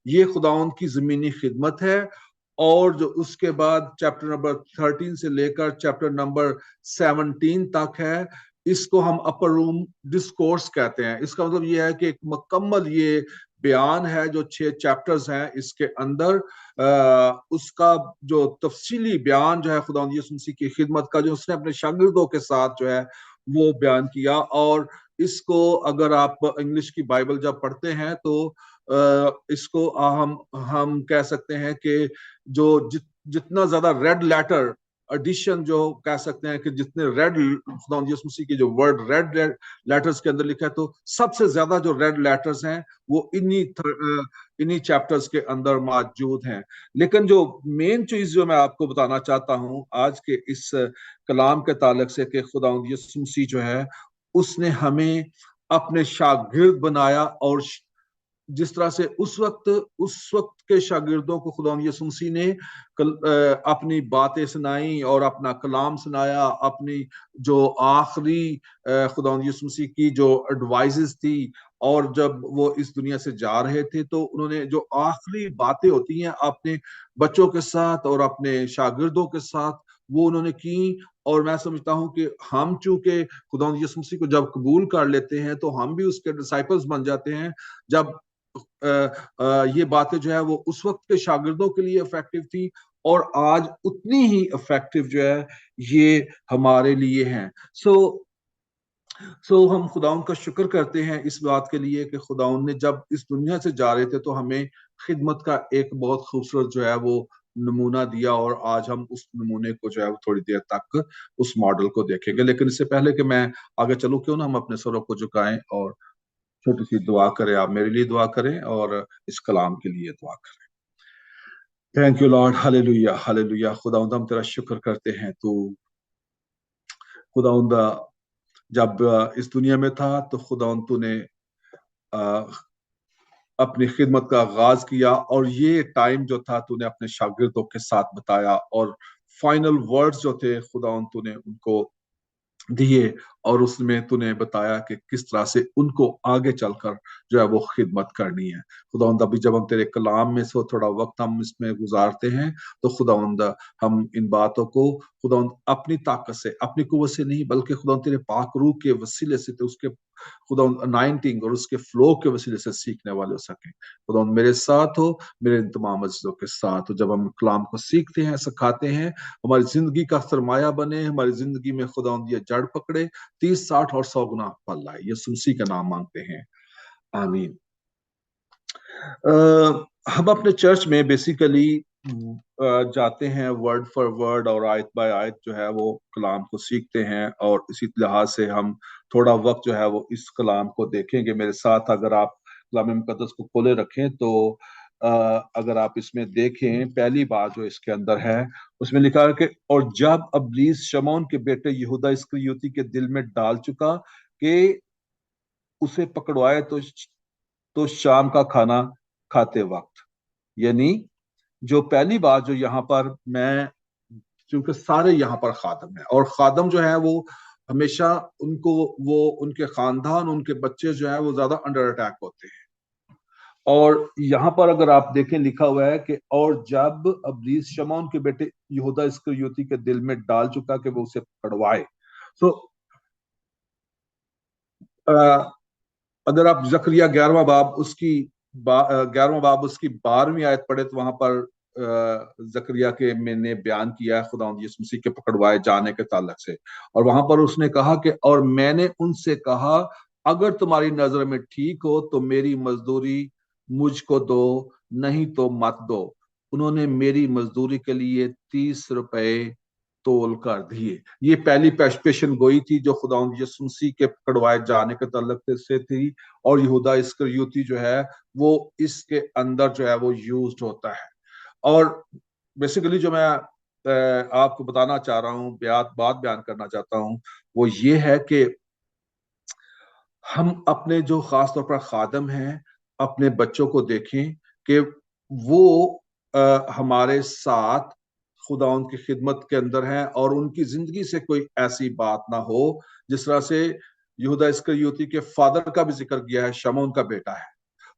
ये खुदावंद की जमीनी खिदमत है। और जो उसके बाद चैप्टर नंबर 13 से लेकर चैप्टर नंबर 17 तक है, इसको हम अपर रूम डिस्कोर्स कहते हैं। इसका मतलब ये है कि एक मुकम्मल ये बयान है जो 6 चैप्टर्स हैं इसके अंदर, उसका जो तफसीली बयान जो है खुदावंद यीशु मसीह की खिदमत का, जो उसने अपने शागिर्दों के साथ जो है वो बयान किया। और इसको अगर आप इंग्लिश की बाइबल जब पढ़ते हैं तो इसको हम कह सकते हैं कि जितना ज्यादा रेड लेटर एडिशन जो कह सकते हैं कि जितने रेड खुदावंद यीशु मसीह के जो वर्ड रेड लेटर्स के अंदर लिखा है, तो सबसे ज्यादा जो रेड लेटर्स हैं वो इन्हीं चैप्टर्स के अंदर मौजूद हैं। लेकिन जो मेन चीज जो मैं आपको बताना चाहता हूं आज के इस कलाम के ताल्लुक से कि खुदावंद यीशु मसीह जो है उसने हमें अपने शागिर्द बनाया, और जिस तरह से उस वक्त के शागिर्दों को खुदावंद यीशु मसीह ने अपनी बातें सुनाई और अपना कलाम सुनाया, अपनी जो आखिरी खुदावंद यीशु मसीह की जो एडवाइसेस थी, और जब वो इस दुनिया से जा रहे थे तो उन्होंने जो आखिरी बातें होती हैं अपने बच्चों के साथ और अपने शागिर्दों के साथ वो उन्होंने की। और मैं समझता हूं कि हम चूंकि खुदावंद यीशु मसीह को जब कबूल कर लेते हैं तो हम भी उसके डिसाइपल्स बन जाते हैं। जब ये बातें जो है वो उस वक्त के शागिर्दों के लिए इफेक्टिव थी और आज उतनी ही इफेक्टिव जो है ये हमारे लिए हैं। सो हम खुदाउन का शुक्र करते हैं इस बात के लिए कि खुदाउन ने जब इस दुनिया से जा रहे थे तो हमें खिदमत का एक बहुत खूबसूरत जो है वो नमूना दिया, और आज हम उस नमूने को जो है वो थोड़ी देर तक उस मॉडल को देखेंगे। लेकिन इससे पहले कि मैं आगे चलूं, क्यों ना हम अपने सरों को झुकाएं और छोटी सी दुआ करें। आप मेरे लिए दुआ करें और इस कलाम के लिए दुआ करें। Thank you Lord, hallelujah hallelujah. खुदावंद हम तेरा शुक्र करते हैं। तू खुदावंद जब इस दुनिया में था तो खुदावंद तूने अपनी खिदमत का आगाज किया, और ये टाइम जो था तूने अपने शागिर्दों के साथ बताया, और फाइनल वर्ड्स जो थे खुदावंद तूने उनको दिए, और उसमें तूने बताया कि किस तरह से उनको आगे चलकर जो है वो खिदमत करनी है। खुदावंद अभी जब हम तेरे कलाम में से थोड़ा वक्त हम इसमें गुजारते हैं तो खुदावंद हम इन बातों को खुदावंद अपनी ताकत से, अपनी कुव्वत से नहीं, बल्कि खुदावंद तेरे पाक रूह के वसीले से, तो उसके खुदावंद अनाइंटिंग और उसके फ्लो के वसीले से सीखने वाले हो सके। खुदावंद मेरे साथ हो, मेरे इन तमाम अज़ीज़ों के साथ हो। जब हम कलाम को सीखते हैं, सिखाते हैं, हमारी जिंदगी का सरमाया बने, हमारी जिंदगी में खुदावंद ये जड़ पकड़े, 30, 60 और 100 गुना फल लाए। ये मसीह का नाम मांगते हैं, आमीन। हम अपने चर्च में बेसिकली जाते हैं वर्ड फॉर वर्ड और आयत बाय आयत जो है वो कलाम को सीखते हैं, और इसी लिहाज से हम थोड़ा वक्त जो है वो इस कलाम को देखेंगे। मेरे साथ अगर आप कलाम मुकद्दस को खोले रखें तो अगर आप इसमें देखें, पहली बात जो इसके अंदर है उसमें लिखा है कि और जब इब्लीस शमौन के बेटे यहूदा इस्करियोती के दिल में डाल चुका कि उसे पकड़वाए तो शाम का खाना खाते वक्त, यानी जो पहली बात जो यहाँ पर मैं, क्योंकि सारे यहाँ पर खादम है, और खादम जो है वो हमेशा उनको वो उनके खानदान, उनके बच्चे जो है वो ज्यादा अंडर अटैक होते हैं। और यहाँ पर अगर आप देखें लिखा हुआ है कि और जब इब्लीस शमौन के बेटे यहूदा इस्करियोती के दिल में डाल चुका कि वो उसे पकड़वाए। तो अगर आप जकरिया 11वां बाब उसकी 11वां बाब उसकी 12वीं आयत पढ़े तो वहां पर जकरिया के मैंने बयान किया है खुदावंद यीशु मसीह के पकड़वाए जाने के ताल्लुक से, और वहां पर उसने कहा कि और मैंने उनसे कहा अगर तुम्हारी नजर में ठीक हो तो मेरी मजदूरी मुझको दो, नहीं तो मत दो। उन्होंने मेरी मजदूरी के लिए 30 रुपए तोल कर दिए। ये पहली पेशन गोई थी जो खुदावंद यीशु मसीह के पकड़वाए जाने के ताल्लुक से थी, और यहूदा इस्करियोती जो है वो इसके अंदर जो है वो यूज्ड होता है। और बेसिकली जो मैं आपको बताना चाह रहा हूँ, बात बयान करना चाहता हूँ, वो ये है कि हम अपने जो खास तौर पर खादम हैं, अपने बच्चों को देखें कि वो हमारे साथ खुदावंद की खिदमत के अंदर हैं और उनकी जिंदगी से कोई ऐसी बात ना हो जिस तरह से यहूदा इस्करियोती के फादर का भी जिक्र किया है, शमौन का बेटा है।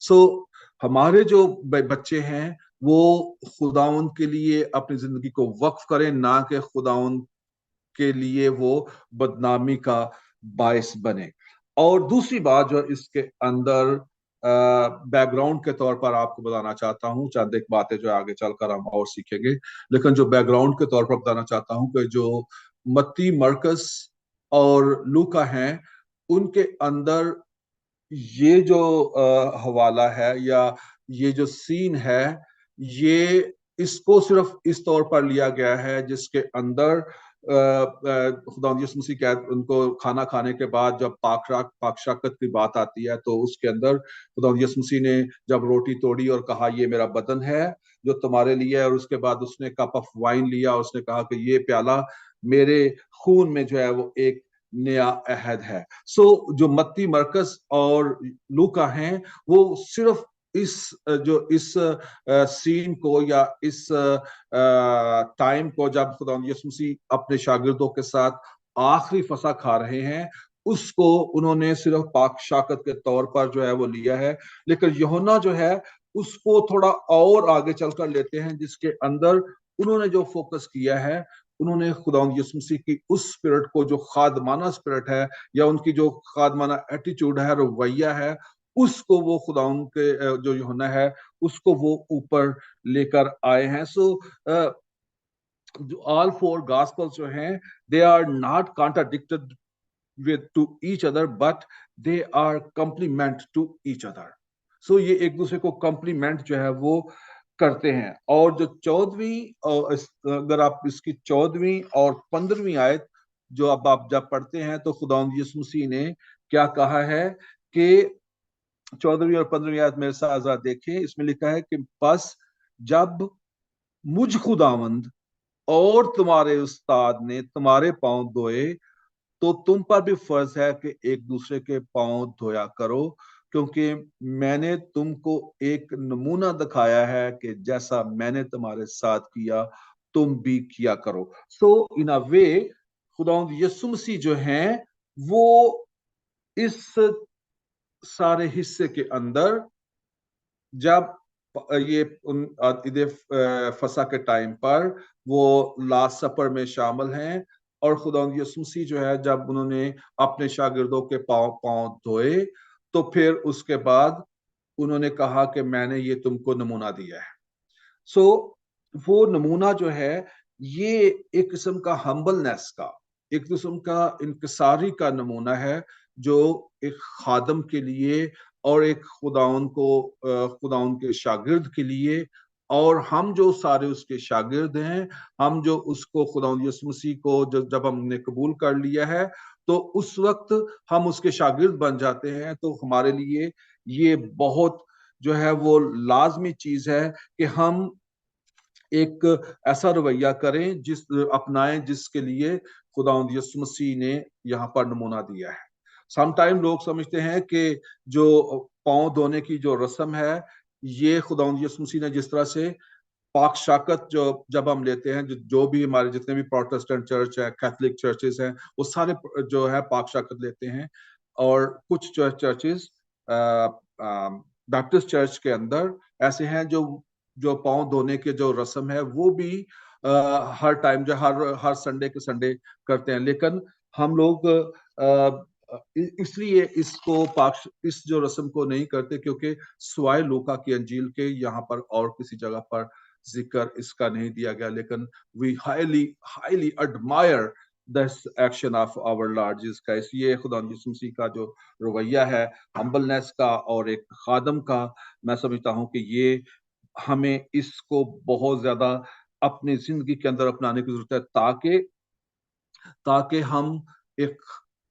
सो हमारे जो बच्चे हैं वो खुदावंद के लिए अपनी जिंदगी को वक्फ करें, ना कि खुदावंद के लिए वो बदनामी का बायस बने। और दूसरी बात जो इसके अंदर बैकग्राउंड के तौर पर आपको बताना चाहता हूँ, चंद एक बातें जो आगे चलकर हम और सीखेंगे, लेकिन जो बैकग्राउंड के तौर पर बताना चाहता हूँ कि जो मत्ती, मरकस और लूका हैं, उनके अंदर ये जो हवाला है या ये जो सीन है, ये इसको सिर्फ इस तौर पर लिया गया है जिसके अंदर खुदा यीशु मसीह कह उनको खाना खाने के बाद जब पाक शाकत की बात आती है तो उसके अंदर खुदा यीशु मसीह ने जब रोटी तोड़ी और कहा ये मेरा बदन है जो तुम्हारे लिए है, और उसके बाद उसने कप ऑफ वाइन लिया, उसने कहा कि ये प्याला मेरे खून में जो है वो एक नया अहद है। सो जो मत्ती, मरकस और लूका हैं वो सिर्फ इस सीन को या इस टाइम को जब खुदा यीशु मसीह अपने शागिर्दों के साथ आखिरी फसा खा रहे हैं उसको उन्होंने सिर्फ पाक शाकत के तौर पर जो है वो लिया है। लेकिन यूहन्ना जो है उसको थोड़ा और आगे चलकर लेते हैं जिसके अंदर उन्होंने जो फोकस किया है, उन्होंने खुदावंद यीशु मसीह की उस स्पिरिट को जो खादमाना स्पिरिट है या उनकी जो खादमाना एटीट्यूड है, रवैया है, उसको वो खुदावंद के जो यूहन्ना है उसको वो ऊपर लेकर आए हैं। सो ऑल फोर गॉस्पेल्स जो हैं they are not contradicted with to each other but they are complement to each other. So ये एक दूसरे को complement जो है वो करते हैं। और जो 14वीं अगर आप इसकी 14वीं और 15वीं आयत जो अब आप जब पढ़ते हैं तो खुदावंद यीशु मसीह ने क्या कहा है कि 14वीं और 15वीं आयत मेरे साथ जरा देखें। इसमें लिखा है कि बस जब मुझ खुदावंद और तुम्हारे उस्ताद ने तुम्हारे पांव धोए तो तुम पर भी फर्ज है कि एक दूसरे के पांव धोया करो, क्योंकि मैंने तुमको एक नमूना दिखाया है कि जैसा मैंने तुम्हारे साथ किया तुम भी किया करो। सो इन अ वे खुदावंद यीशु मसीह जो हैं वो इस सारे हिस्से के अंदर जब ये ईद फसा के टाइम पर वो लास्ट सफर में शामिल हैं और खुदावंद यीशु मसीह जो है जब उन्होंने अपने शागिर्दों के पांव धोए तो फिर उसके बाद उन्होंने कहा कि मैंने ये तुमको नमूना दिया है। सो वो नमूना जो है ये एक किस्म का हम्बलनेस का, एक किस्म का इनकिसारी का नमूना है जो एक खादम के लिए और एक खुदाउन के शागिर्द के लिए, और हम जो सारे उसके शागिर्द हैं, हम जो उसको खुदाउन यीशु मसीह को जब हमने कबूल कर लिया है तो उस वक्त हम उसके शागिर्द बन जाते हैं। तो हमारे लिए ये बहुत जो है वो लाजमी चीज है कि हम एक ऐसा रवैया करें अपनाएं जिसके लिए खुदावंद यीशु मसीह ने यहाँ पर नमूना दिया है। समटाइम लोग समझते हैं कि जो पांव धोने की जो रस्म है ये खुदावंद यीशु मसीह ने जिस तरह से पाक शाकत जो जब हम लेते हैं, जो भी हमारे जितने भी प्रोटेस्टेंट चर्च है, कैथोलिक चर्चेस हैं, वो सारे जो है पाक शाकत लेते हैं। और कुछ चर्चेस बैप्टिस्ट चर्च के अंदर ऐसे हैं जो पांव धोने के जो रस्म है वो भी हर टाइम जो हर संडे के संडे करते हैं। लेकिन हम लोग इसलिए इस जो रस्म को नहीं करते क्योंकि सिवाय लूका की अंजील के यहाँ पर और किसी जगह पर जिक्र इसका नहीं दिया गया। लेकिन we highly admire this action of our Lord Jesus Christ. ये खुदा यीशु मसीह का जो रवैया है हम्बलनेस का और एक खादम का, मैं समझता हूँ कि ये हमें इसको बहुत ज्यादा अपनी जिंदगी के अंदर अपनाने की जरूरत है ताकि हम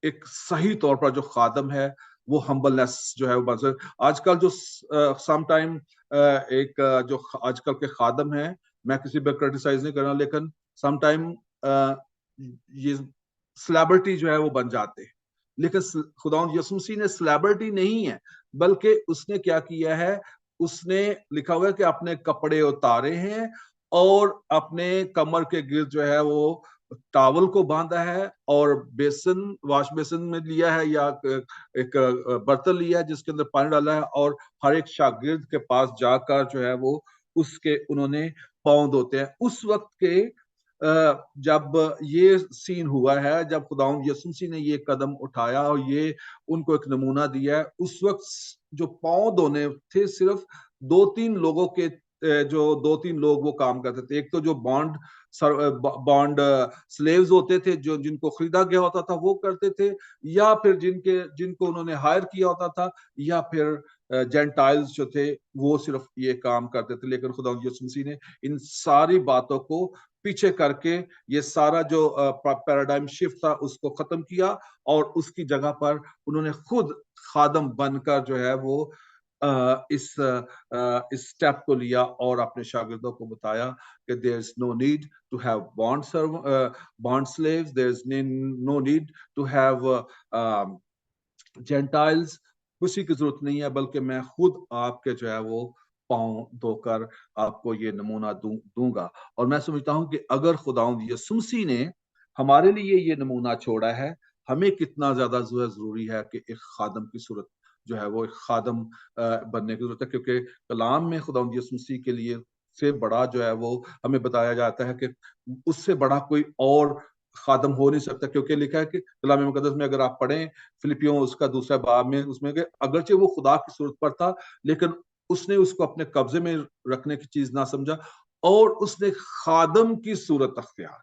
एक सही तौर पर जो खादम है वो हम्बलनेस जो है वो बन सके। आजकल जो समटाइम जो आजकल के खादम हैं, मैं किसी पर क्रिटिसाइज नहीं कर रहा, लेकिन समटाइम ये सेलिब्रिटी जो है वो बन जाते हैं। लेकिन खुदावंद यीशु मसीह ने सेलिब्रिटी नहीं है, बल्कि उसने क्या किया है, उसने लिखा हुआ है कि अपने कपड़े उतारे हैं और अपने कमर के गिर्द जो है वो टावल को बांधा है और बेसन, वॉश बेसन में लिया है या एक बर्तन लिया है जिसके अंदर पानी डाला है और हर एक शागिर्द के पास जाकर जो है वो उसके उन्होंने पाँव धोते हैं। उस वक्त के जब ये सीन हुआ है, जब खुदावंद यीशु मसीह ने ये कदम उठाया और ये उनको एक नमूना दिया है, उस वक्त जो पाँव धोने थे सिर्फ 2-3 लोगों के, जो 2-3 लोग वो काम करते थे। एक तो जो बॉन्ड स्लेव्स होते थे, जो जिनको खरीदा गया होता था वो करते थे, या फिर जिनको उन्होंने हायर किया होता था, या फिर जेंटाइल्स जो थे वो सिर्फ ये काम करते थे। लेकिन खुदावंद यीशु मसीह ने इन सारी बातों को पीछे करके ये सारा जो पैराडाइम शिफ्ट था उसको खत्म किया और उसकी जगह पर उन्होंने खुद खादम बनकर जो है वो इस स्टेप को लिया और अपने शागिर्दों को बताया कि there is no need to have bond slaves, there is no need to have gentiles, किसी की जरूरत नहीं है, बल्कि मैं खुद आपके जो है वो पाँव धोकर आपको ये नमूना दूंगा। और मैं समझता हूं कि अगर खुदावंद यीशु मसीह ने हमारे लिए ये नमूना छोड़ा है, हमें कितना ज्यादा जरूरी है कि एक खादम की सूरत जो है वो एक खादम बनने की जरूरत है, क्योंकि कलाम में खुदावंद यीशु मसीह के लिए से बड़ा जो है वो हमें बताया जाता है कि उससे बड़ा कोई और खादम हो नहीं सकता, क्योंकि लिखा है कि कलाम मुकद्दस में अगर आप पढ़ें फिलिपियों उसका दूसरा बाब में, उसमें कि अगरचे वो खुदा की सूरत पर था लेकिन उसने उसको अपने कब्जे में रखने की चीज ना समझा और उसने खादम की सूरत अख्तियार,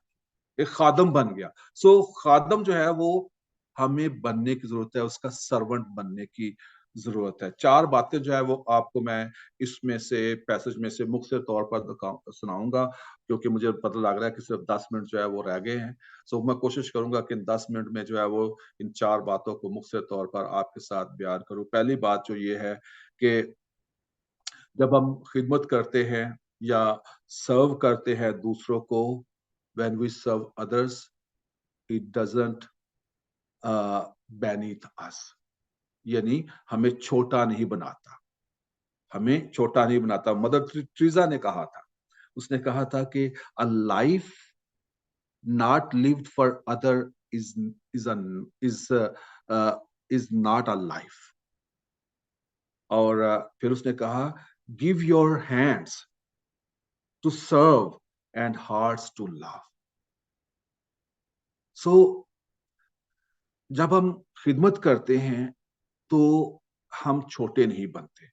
एक खादम बन गया। सो खादम जो है वो हमें बनने की जरूरत है, उसका सर्वेंट बनने की जरूरत है। 4 बातें जो है वो आपको मैं इसमें से पैसेज में से मुख्य तौर पर सुनाऊंगा, क्योंकि मुझे पता लग रहा है कि सिर्फ 10 मिनट जो है वो रह गए हैं। सो मैं कोशिश करूंगा कि इन 10 मिनट में जो है वो इन 4 बातों को मुख्य तौर पर आपके साथ बयान करूं। पहली बात जो ये है कि जब हम खिदमत करते हैं या सर्व करते हैं दूसरों को, when we serve others, it doesn't beneath us, यानी हमें छोटा नहीं बनाता, हमें छोटा नहीं बनाता। मदर टेरेसा ने कहा था, उसने कहा था कि a life not lived for other is not a life। और फिर उसने कहा give your hands to serve and hearts to love। So जब हम खिदमत करते हैं तो हम छोटे नहीं बनते,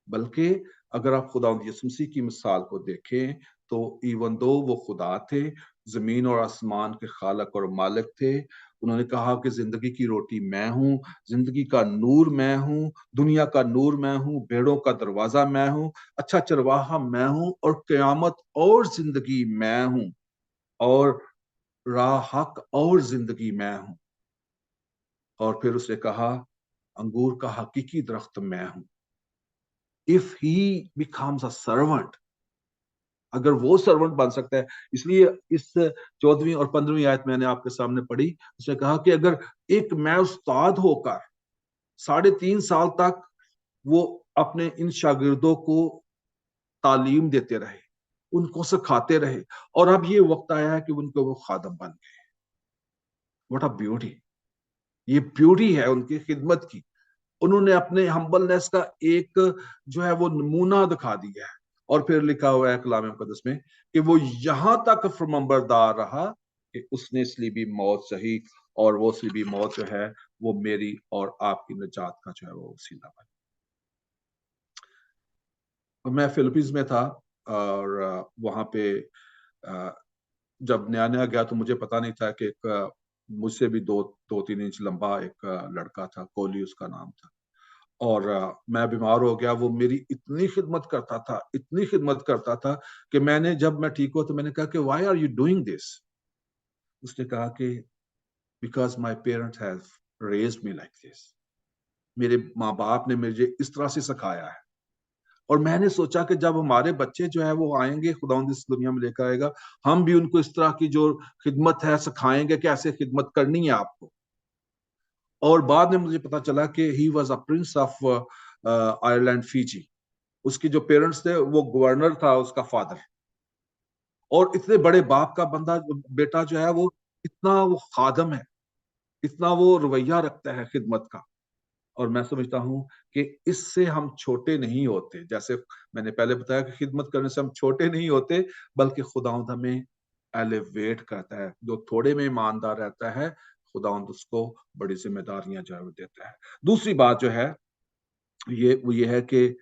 बल्कि अगर आप खुदावंद यीशु मसीह की मिसाल को देखें तो इवन दो वो खुदा थे, जमीन और आसमान के खालक और मालिक थे, उन्होंने कहा कि जिंदगी की रोटी मैं हूं, जिंदगी का नूर मैं हूं, दुनिया का नूर मैं हूं, भेड़ों का दरवाजा मैं हूं, अच्छा चरवाहा मैं हूं और कयामत और जिंदगी मैं हूं और राह हक और जिंदगी मैं हूं। और फिर उसने कहा अंगूर का हकीकी दरख्त मैं हूं। If he becomes a servant, अगर वो सर्वेंट बन सकता है, इसलिए इस 14वीं और 15वीं आयत मैंने आपके सामने पढ़ी, उसने कहा कि अगर एक मैं उस्ताद होकर 3.5 साल तक वो अपने इन शागिर्दों को तालीम देते रहे, उनको सिखाते रहे और अब ये वक्त आया है कि उनको वो खादम बन गए। व्हाट अ ब्यूटी, ये ब्यूटी है उनकी खिदमत की। उन्होंने अपने हम्बलनेस का एक जो है वो नमूना दिखा दिया है। और फिर लिखा हुआ है कलाम मुकद्दस में कि वो यहां तक फरमाबरदार रहा कि उसने सलीबी मौत सही और वो सलीबी मौत जो है वो मेरी और आपकी निजात का जो है वो वसीला बनी। मैं फिलीपींस में था और वहां पे जब नया नया गया तो मुझे पता नहीं था कि एक मुझसे भी 2-3 इंच लंबा एक लड़का था, कोली उसका नाम था, और मैं बीमार हो गया। वो मेरी इतनी खिदमत करता था, इतनी खिदमत करता था कि मैंने, जब मैं ठीक हुआ तो मैंने कहा कि why are you doing this? उसने कहा कि because my parents have raised me like this, मेरे माँ बाप ने मुझे इस तरह से सिखाया है। और मैंने सोचा कि जब हमारे बच्चे जो है वो आएंगे, खुदावंद इस दुनिया में लेकर आएगा, हम भी उनको इस तरह की जो खिदमत है सिखाएंगे कि ऐसे खिदमत करनी है आपको। और बाद में मुझे पता चला कि he was a prince of Ireland Fiji. उसके जो पेरेंट्स थे वो गवर्नर था उसका फादर, और इतने बड़े बाप का बंदा बेटा जो है वो इतना वो खादम है, इतना वो रवैया रखता है खिदमत का। और मैं समझता हूँ कि इससे हम छोटे नहीं होते। जैसे मैंने पहले बताया कि खिदमत करने से हम छोटे नहीं होते, बल्कि खुदावंद हमें एलिवेट करता है। जो थोड़े में ईमानदार रहता है, खुदावंद उसको बड़ी जिम्मेदारियां जो है वो देता है। दूसरी बात जो है वो ये है कि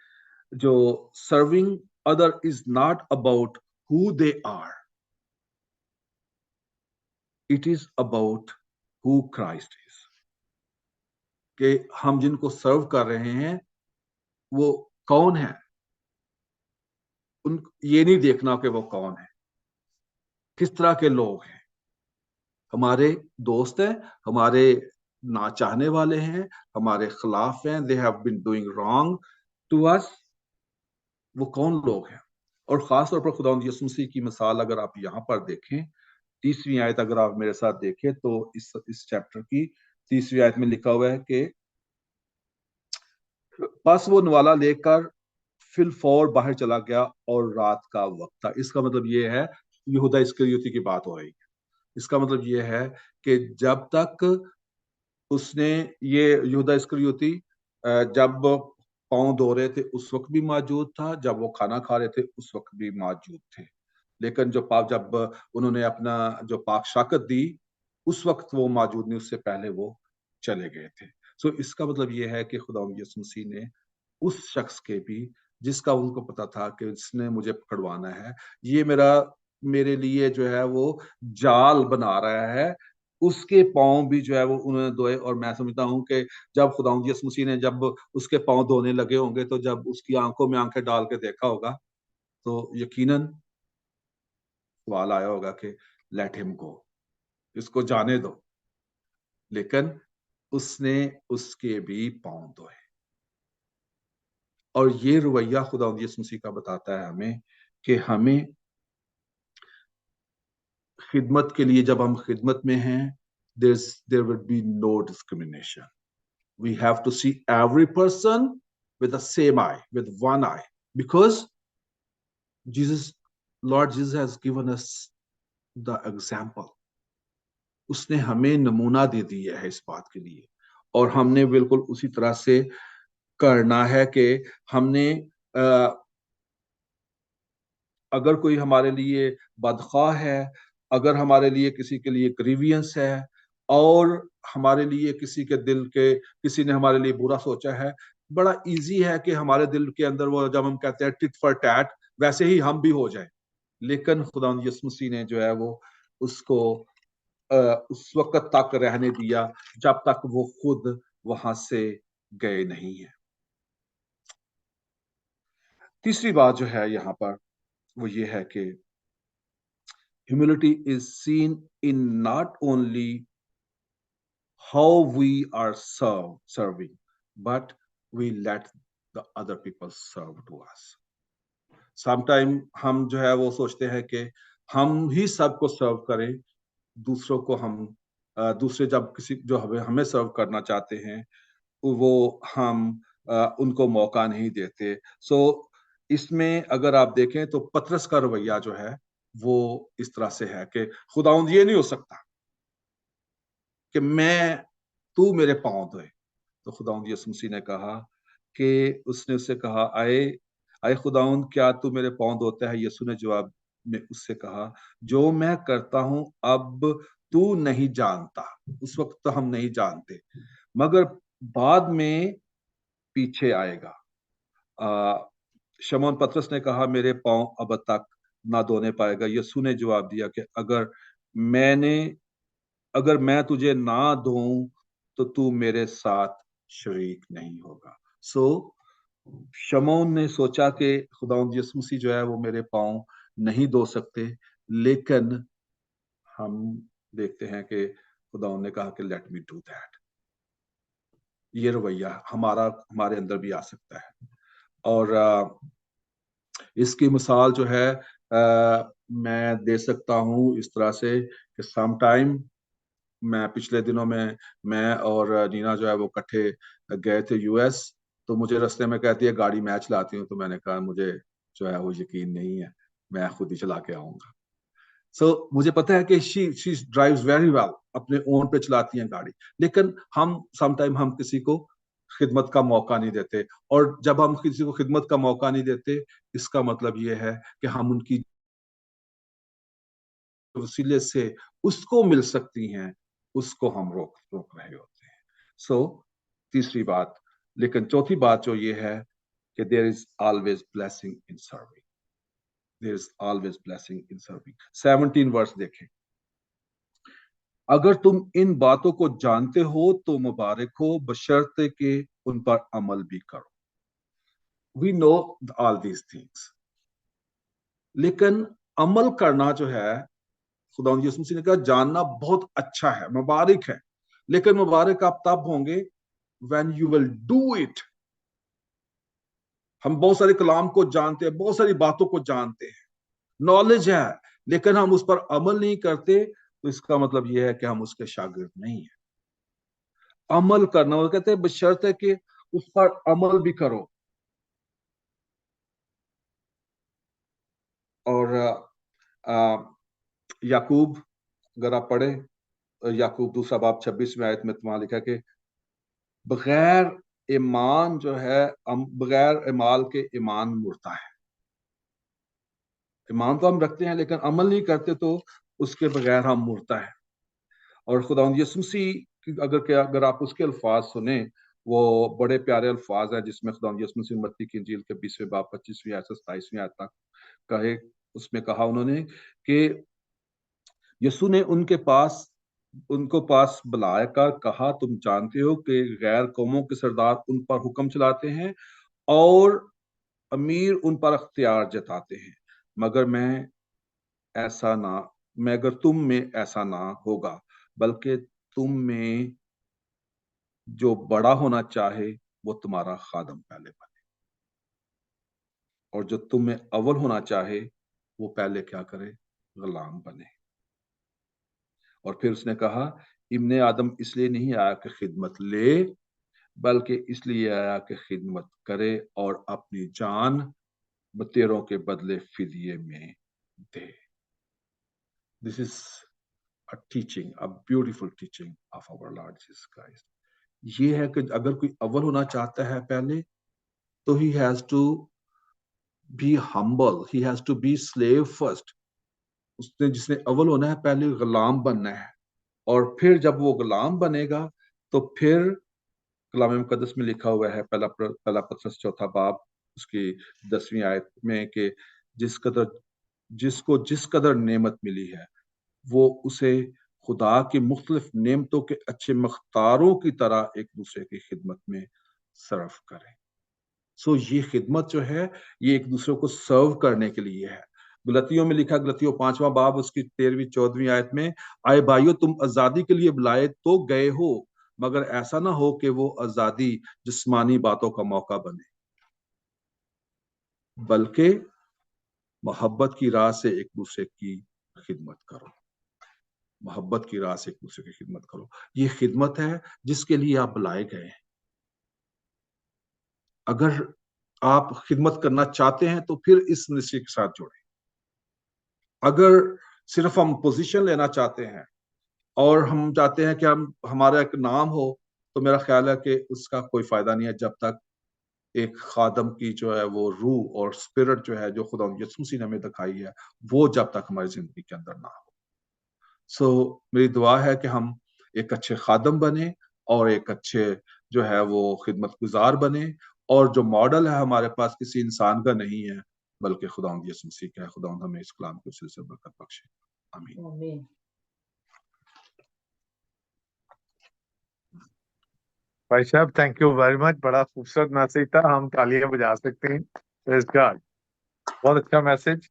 जो serving other is not about who they are, it is about who Christ is. कि हम जिनको सर्व कर रहे हैं वो कौन है, उन ये नहीं देखना कि वो कौन है, किस तरह के लोग हैं। हमारे दोस्त हैं, हमारे ना चाहने वाले हैं, हमारे खिलाफ हैं, they have been doing wrong to us, वो कौन लोग हैं। और खास तौर पर खुदावंद यीशु मसीह की मिसाल अगर आप यहाँ पर देखें, 30वीं आयत अगर आप मेरे साथ देखें तो इस चैप्टर की 30वीं आयत में लिखा हुआ है कि बस वो नवाला लेकर फिलफौर बाहर चला गया और रात का वक्त था। इसका मतलब ये है, यहूदा इस्करियोती की बात हो रही है। इसका मतलब ये है कि जब तक उसने ये यहूदा इस्करियोती जब पांव धो रहे थे उस वक्त भी मौजूद था, जब वो खाना खा रहे थे उस वक्त भी मौजूद थे। लेकिन जब उन्होंने अपना जो पाक शाकत दी उस वक्त वो मौजूद नहीं, उससे पहले वो चले गए थे। सो इसका मतलब ये है कि खुदा यीशु मसीह ने उस शख्स के भी, जिसका उनको पता था कि इसने मुझे पकड़वाना है, ये मेरे लिए जो है वो जाल बना रहा है, उसके पांव भी जो है वो उन्होंने धोए। और मैं समझता हूँ कि जब खुदा यीशु मसीह ने जब उसके पांव धोने लगे होंगे, तो जब उसकी आंखों में आंखें डाल के देखा होगा, तो यकीनन सवाल आया होगा कि लेट हिम गो, इसको जाने दो। लेकिन उसने उसके भी पांव धोए। और ये रवैया खुदा यीशु मसीह का बताता है हमें कि हमें खिदमत के लिए, जब हम खिदमत में हैं, there will be no discrimination. We have to see every person with the same eye, with one eye, because Lord Jesus has given us the example. उसने हमें नमूना दे दिया है इस बात के लिए, और हमने बिल्कुल उसी तरह से करना है कि हमने अगर कोई हमारे लिए बदख्वाह है, अगर हमारे लिए किसी के लिए ग्रीवियंस है, और हमारे लिए किसी ने हमारे लिए बुरा सोचा है, बड़ा इजी है कि हमारे दिल के अंदर वो, जब हम कहते हैं टिट फॉर टैट, वैसे ही हम भी हो जाए। लेकिन खुदा यीशु मसीह ने जो है वो उसको उस वक्त तक रहने दिया जब तक वो खुद वहां से गए नहीं है। तीसरी बात जो है यहाँ पर वो ये है कि humility is seen in not only how we are serving, but we let the other people serve to us. Sometime हम जो है वो सोचते हैं कि हम ही सबको सर्व करें, दूसरों को दूसरे जब किसी जो हमें सर्व करना चाहते हैं वो हम उनको मौका नहीं देते। सो इसमें अगर आप देखें तो पतरस का रवैया जो है वो इस तरह से है कि खुदावंद ये नहीं हो सकता कि तू मेरे पांव धोए। तो खुदावंद यीशु मसीह ने कहा कि उसने उससे कहा, आए खुदावंद, क्या तू मेरे पांव धोता है? यीशु ने जवाब में उससे कहा, जो मैं करता हूं अब तू नहीं जानता। उस वक्त तो हम नहीं जानते, मगर बाद में पीछे आएगा। शमौन पतरस ने कहा, मेरे पांव अब तक ना धोने पाएगा। यीशु ने जवाब दिया कि अगर मैं तुझे ना धोऊं तो तू मेरे साथ शरीक नहीं होगा। सो शमौन ने सोचा कि खुदावंद यीशु मसीह जो है वो मेरे पांव नहीं धो सकते, लेकिन हम देखते हैं कि खुदावंद ने कहा कि लेट मी डू दैट। ये रवैया हमारे अंदर भी आ सकता है। और इसकी मिसाल जो है मैं दे सकता हूं इस तरह से कि समटाइम मैं पिछले दिनों में मैं और नीना जो है वो इकट्ठे गए थे यूएस। तो मुझे रास्ते में कहती है गाड़ी मैं चलाती हूँ, तो मैंने कहा मुझे जो है वो यकीन नहीं है, मैं खुद ही चला के आऊंगा। सो मुझे पता है कि शी ड्राइव्स वेरी वेल, अपने ओन पे चलाती हैं गाड़ी। लेकिन हम समटाइम हम किसी को खिदमत का मौका नहीं देते, और जब हम किसी को खिदमत का मौका नहीं देते, इसका मतलब ये है कि हम उनकी वसीले से उसको मिल सकती हैं, उसको हम रोक रोक रहे होते हैं। सो तीसरी बात, लेकिन चौथी बात जो ये है कि there is always blessing in serving, there is always blessing in serving. 17 वर्ष देखें, अगर तुम इन बातों को जानते हो तो मुबारक हो, बशर्ते के उन पर अमल भी करो। We know all these things, लेकिन अमल करना जो है, खुदा यीशु मसीह ने कहा जानना बहुत अच्छा है, मुबारक है, लेकिन मुबारक आप तब होंगे when you will do it. हम बहुत सारे कलाम को जानते हैं, बहुत सारी बातों को जानते हैं, नॉलेज है, लेकिन हम उस पर अमल नहीं करते, तो इसका मतलब यह है कि हम उसके शागिर्द नहीं है। अमल करना, वो कहते हैं बशर्ते कि उस पर अमल भी करो। और याकूब, अगर आप पढ़े याकूब 2 बाब 26 आयत में वहां लिखा कि बगैर ईमान जो है, बगैर इमाल के ईमान मुर्दा है। ईमान तो हम रखते हैं लेकिन अमल नहीं करते, तो उसके बगैर हम मुर्दा है। और खुदावंद यीशु मसीह अगर आप उसके अल्फाज सुने, वो बड़े प्यारे अल्फाज हैं, जिसमें खुदावंद यीशु मसीह मत्ती की इंजील के 20वें बाब 25वीं आयत से 27वीं आयत तक कहे, उसमें कहा उन्होंने कि यीशु ने उनको पास बुलाकर कहा, तुम जानते हो कि गैर कौमों के सरदार उन पर हुक्म चलाते हैं और अमीर उन पर अख्तियार जताते हैं, मगर अगर तुम में ऐसा ना होगा, बल्कि तुम में जो बड़ा होना चाहे वो तुम्हारा खादम पहले बने, और जो तुम में अव्वल होना चाहे वो पहले क्या करे, गुलाम बने। और फिर उसने कहा, इब्ने आदम इसलिए नहीं आया कि खिदमत ले, बल्कि इसलिए आया कि खिदमत करे और अपनी जान बतेरों के बदले फिदिये में दे। This is a teaching, a beautiful teaching of our Lord Jesus Christ. ये है कि अगर कोई अव्वल होना चाहता है पहले, तो he has to be humble, he has to be slave first. जिसने अव्वल होना है, पहले गुलाम बनना है, और फिर जब वो गुलाम बनेगा, तो फिर कलाम मुकद्दस में लिखा हुआ है, पहला पतरस 4 बाब उसकी 10वीं आयत में, कि जिसको जिस कदर नेमत मिली है, वो उसे खुदा की मुख्तलिफ नेमतों के अच्छे मख्तारों की तरह एक दूसरे की खिदमत में सर्व करें। सो ये खिदमत जो है, ये एक दूसरे को सर्व करने के लिए है। गलतियों में लिखा, गलतियों 5वां बाब उसकी 13वीं-14वीं आयत में, आए भाइयों, तुम आजादी के लिए बुलाए तो गए हो, मगर ऐसा ना हो कि वो आजादी जिस्मानी बातों का मौका बने, बल्कि मोहब्बत की राह से एक दूसरे की खिदमत करो। मोहब्बत की राह से एक दूसरे की खिदमत करो। ये खिदमत है जिसके लिए आप बुलाए गए हैं। अगर आप खिदमत करना चाहते हैं तो फिर इस मिनिस्ट्री के साथ जुड़े। अगर सिर्फ हम पोजीशन लेना चाहते हैं और हम चाहते हैं कि हमारा एक नाम हो, तो मेरा ख्याल है कि उसका कोई फायदा नहीं है, जब तक एक खादम की जो है वो रूह और स्पिरिट जो है, जो खुदा यीशु मसीह ने हमें दिखाई है, वो जब तक हमारी जिंदगी के अंदर ना हो। सो मेरी दुआ है कि हम एक अच्छे खादम बने और एक अच्छे जो है वो खिदमत गुजार बने, और जो मॉडल है हमारे पास किसी इंसान का नहीं है, बल्कि खुदावंद यीशु मसीह का है। खुदावंद हमें इस कलाम के वसीले से बरकत बख्शे। आमीन। आमीन। भाई साहब, थैंक यू वेरी मच, बड़ा खूबसूरत मैसेज था, हम तालियां बजा सकते हैं। प्रेज गॉड, बहुत अच्छा मैसेज।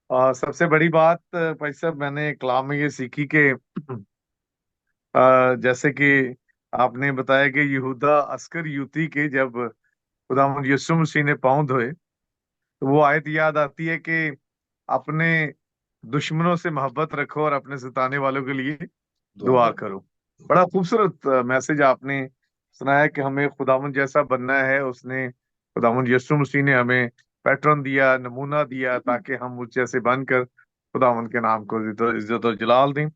और सबसे बड़ी बात भाई साहब, मैंने कलाम में ये सीखी कि जैसे कि आपने बताया कि यहूदा अस्कर युती के जब खुदावंद यीशु मसीह ने पांव धोए, तो वो आयत याद आती है कि अपने दुश्मनों से मोहब्बत रखो और अपने सताने वालों के लिए दुआ करो। बड़ा खूबसूरत मैसेज आपने सुनाया कि हमें खुदावंद जैसा बनना है। उसने खुदावंद यीशु मसीह ने हमें पैटर्न दिया, नमूना दिया, ताकि हम उस जैसे बनकर खुदावंद के नाम को इज्जत और जलाल दें।